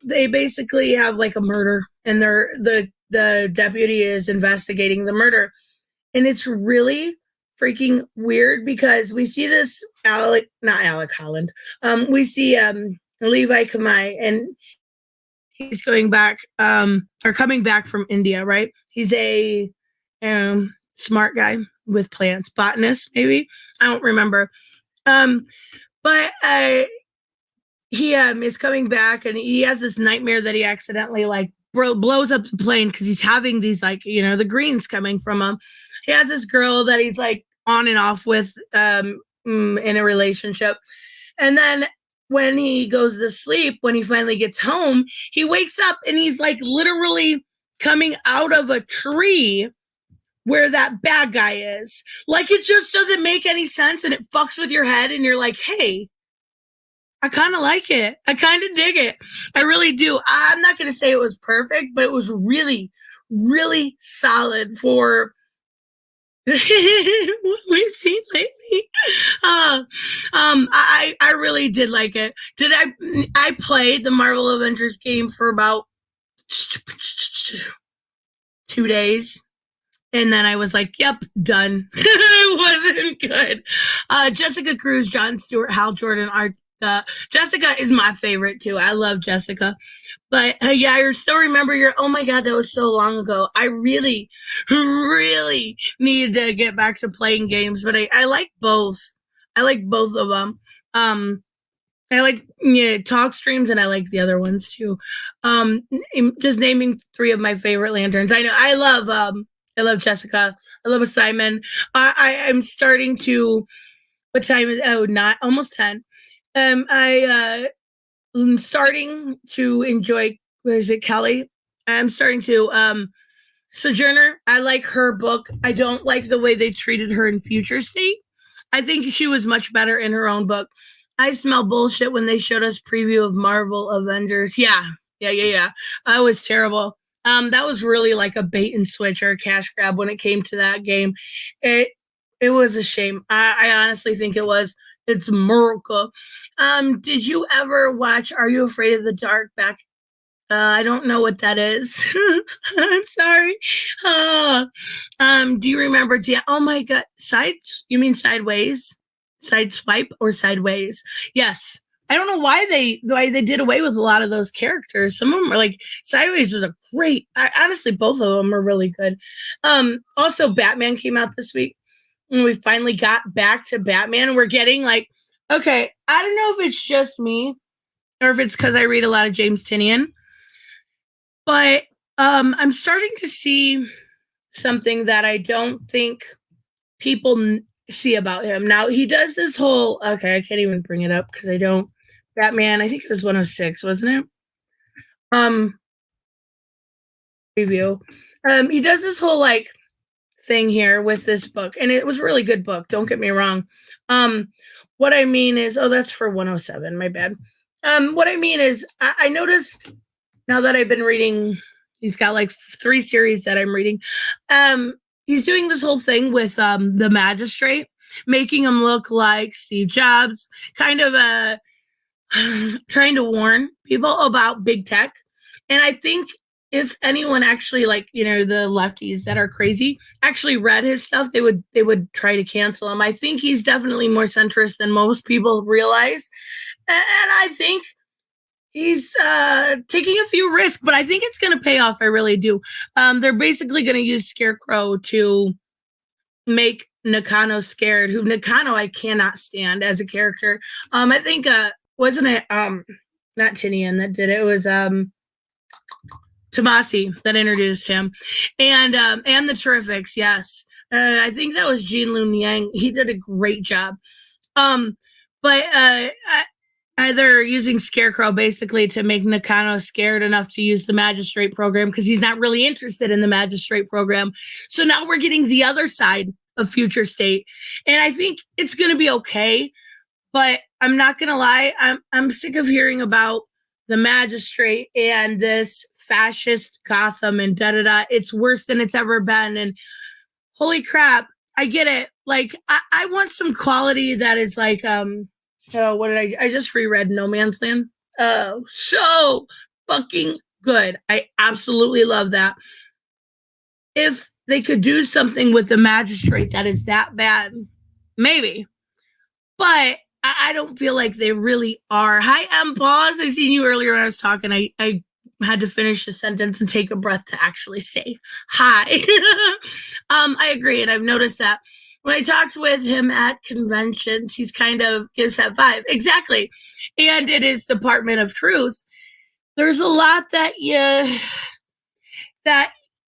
they basically have like a murder, and the deputy is investigating the murder. And it's really freaking weird, because we see this not Alec Holland. We see Levi Kamai, and he's coming back from India, right? He's a smart guy with plants, botanist, maybe. I don't remember. But he is coming back, and he has this nightmare that he accidentally like blows up the plane because he's having these like, the greens coming from him. He has this girl that he's like on and off with in a relationship. And then when he goes to sleep, when he finally gets home, he wakes up and he's like literally coming out of a tree where that bad guy is. Like, it just doesn't make any sense, and it fucks with your head, and you're like, hey, I kind of like it. I kind of dig it. I really do. I'm not going to say it was perfect, but it was really, really solid for what we've seen lately. I really did like it. I played the Marvel Avengers game for about 2 days. And then I was like, yep, done. It wasn't good. Jessica Cruz, Jon Stewart, Hal Jordan, Jessica is my favorite too. I love Jessica. But yeah, I still remember oh my God, that was so long ago. I really, really needed to get back to playing games, but I like both. I like both of them. I like talk streams, and I like the other ones too. Just naming 3 of my favorite lanterns. I know I love Jessica. I love Simon. I'm starting to. What time is? Oh, not almost 10. I'm starting to enjoy. What is it, Kelly? I'm starting to. Sojourner. I like her book. I don't like the way they treated her in Future State. I think she was much better in her own book. I smell bullshit when they showed us preview of Marvel Avengers. Yeah. That was terrible. That was really like a bait and switch or a cash grab when it came to that game. It was a shame. I honestly think it was. It's a miracle. Did you ever watch Are You Afraid of the Dark back? I don't know what that is. I'm sorry. Do you remember? Oh my God. You mean Sideways? Sideswipe or Sideways? Yes. I don't know why they did away with a lot of those characters. Some of them are like Sideways was a great. Honestly, both of them are really good. Also, Batman came out this week, and we finally got back to Batman. And we're getting like, okay, I don't know if it's just me or if it's because I read a lot of James Tynion, but I'm starting to see something that I don't think people see about him. Now, he does this whole, okay, I can't even bring it up because I don't. Batman, I think it was 106, wasn't it? Review. He does this whole like thing here with this book, and it was a really good book. Don't get me wrong. What I mean is, that's for 107. My bad. What I mean is, I noticed now that I've been reading. He's got like 3 series that I'm reading. He's doing this whole thing with the magistrate, making him look like Steve Jobs, kind of trying to warn people about big tech. And I think if anyone actually, like, the lefties that are crazy actually read his stuff, they would try to cancel him. I think he's definitely more centrist than most people realize. And I think he's taking a few risks, but I think it's going to pay off. I really do. They're basically going to use Scarecrow to make Nakano scared, who Nakano I cannot stand as a character. I think, wasn't it, not Tinian that did it. It was Tomasi that introduced him. And the Terrifics, yes. I think that was Jean Lun Yang. He did a great job. But they're using Scarecrow basically to make Nakano scared enough to use the magistrate program because he's not really interested in the magistrate program. So now we're getting the other side of Future State. And I think it's going to be okay. But I'm not going to lie. I'm sick of hearing about the magistrate and this fascist Gotham and da-da-da. It's worse than it's ever been. And holy crap, I get it. Like, I want some quality that is like, what did I just reread No Man's Land. Oh, so fucking good. I absolutely love that. If they could do something with the magistrate that is that bad, maybe. But I don't feel like they really are. Hi, Pause. I seen you earlier when I was talking. I had to finish the sentence and take a breath to actually say hi. I agree, and I've noticed that. When I talked with him at conventions, he's kind of gives that vibe. Exactly. And it is Department of Truth. There's a lot that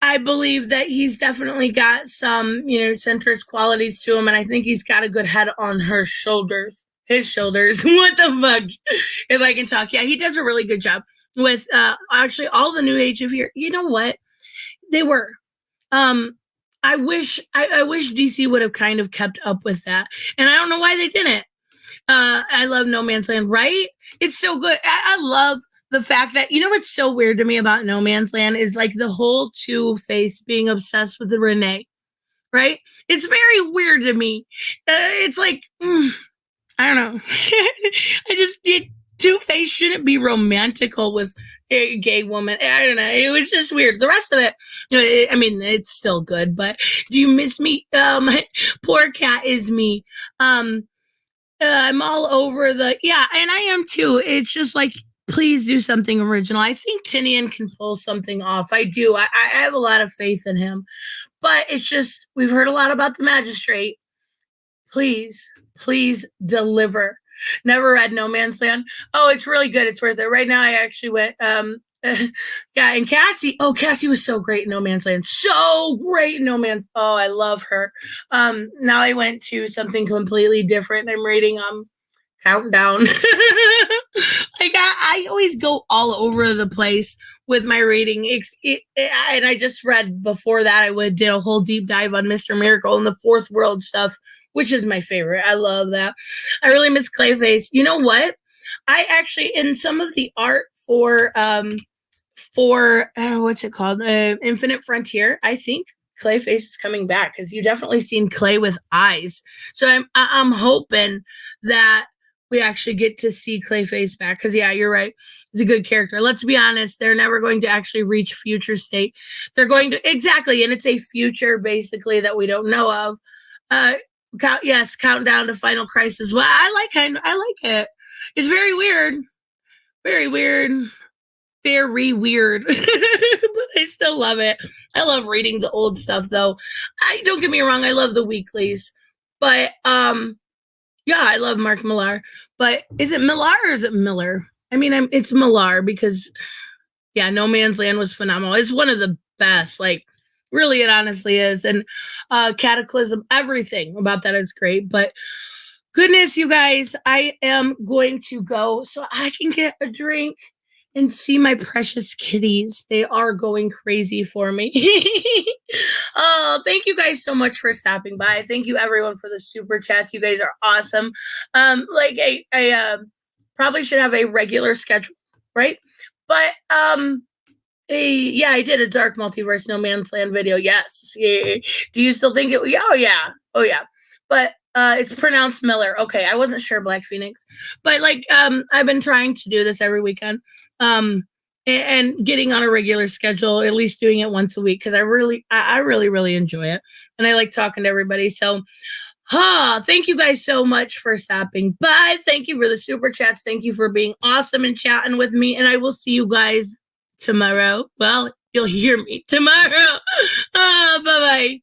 I believe that he's definitely got some, centrist qualities to him, and I think he's got a good head on her shoulders. His shoulders. What the fuck? If I can talk. Yeah, he does a really good job with actually all the new age of here. You know what? They were. I wish DC would have kind of kept up with that. And I don't know why they didn't. I love No Man's Land, right? It's so good. I love the fact that, what's so weird to me about No Man's Land is like the whole Two-Face being obsessed with Renee, right? It's very weird to me. It's like, I don't know. Two-Face shouldn't be romantical with a gay woman. I don't know. It was just weird. The rest of it, it's still good, but do you miss me? My poor cat is me. I'm all over and I am too. It's just like, please do something original. I think Tinian can pull something off. I do. I have a lot of faith in him, but it's just, we've heard a lot about the magistrate. Please deliver. Never read No Man's Land. Oh, it's really good. It's worth it. Right now, I actually went, and Cassie. Oh, Cassie was so great in No Man's Land. So great in No Man's. Oh, I love her. Now I went to something completely different. I'm reading Countdown. Like I always go all over the place with my reading. And I just read before that. I did a whole deep dive on Mr. Miracle and the Fourth World stuff, which is my favorite. I love that. I really miss Clayface. You know what? I actually, in some of the art for what's it called? Infinite Frontier, I think Clayface is coming back because you definitely seen Clay with eyes. So I'm hoping that we actually get to see Clayface back because, yeah, you're right. He's a good character. Let's be honest. They're never going to actually reach future state. They're going to, exactly, and it's a future, basically, that we don't know of. Countdown to Final Crisis. Well, I like it. It's very weird. Very weird. Very weird. But I still love it. I love reading the old stuff, though. Don't get me wrong, I love the weeklies. But, yeah, I love Mark Millar. But is it Millar or is it Miller? It's Millar because, yeah, No Man's Land was phenomenal. It's one of the best. Like, really, it honestly is. And Cataclysm, everything about that is great. But goodness, you guys, I am going to go so I can get a drink and see my precious kitties. They are going crazy for me. Oh, thank you guys so much for stopping by. Thank you everyone for the super chats. You guys are awesome. I probably should have a regular schedule, right? But I did a Dark Multiverse No Man's Land video. Yes. Yeah. Do you still think it? Oh yeah. But it's pronounced Miller. Okay, I wasn't sure, Black Phoenix. But I've been trying to do this every weekend. And getting on a regular schedule, at least doing it once a week, because I really enjoy it. And I like talking to everybody. So thank you guys so much for stopping by. Thank you for the super chats. Thank you for being awesome and chatting with me. And I will see you guys tomorrow. Well, you'll hear me tomorrow. Bye-bye.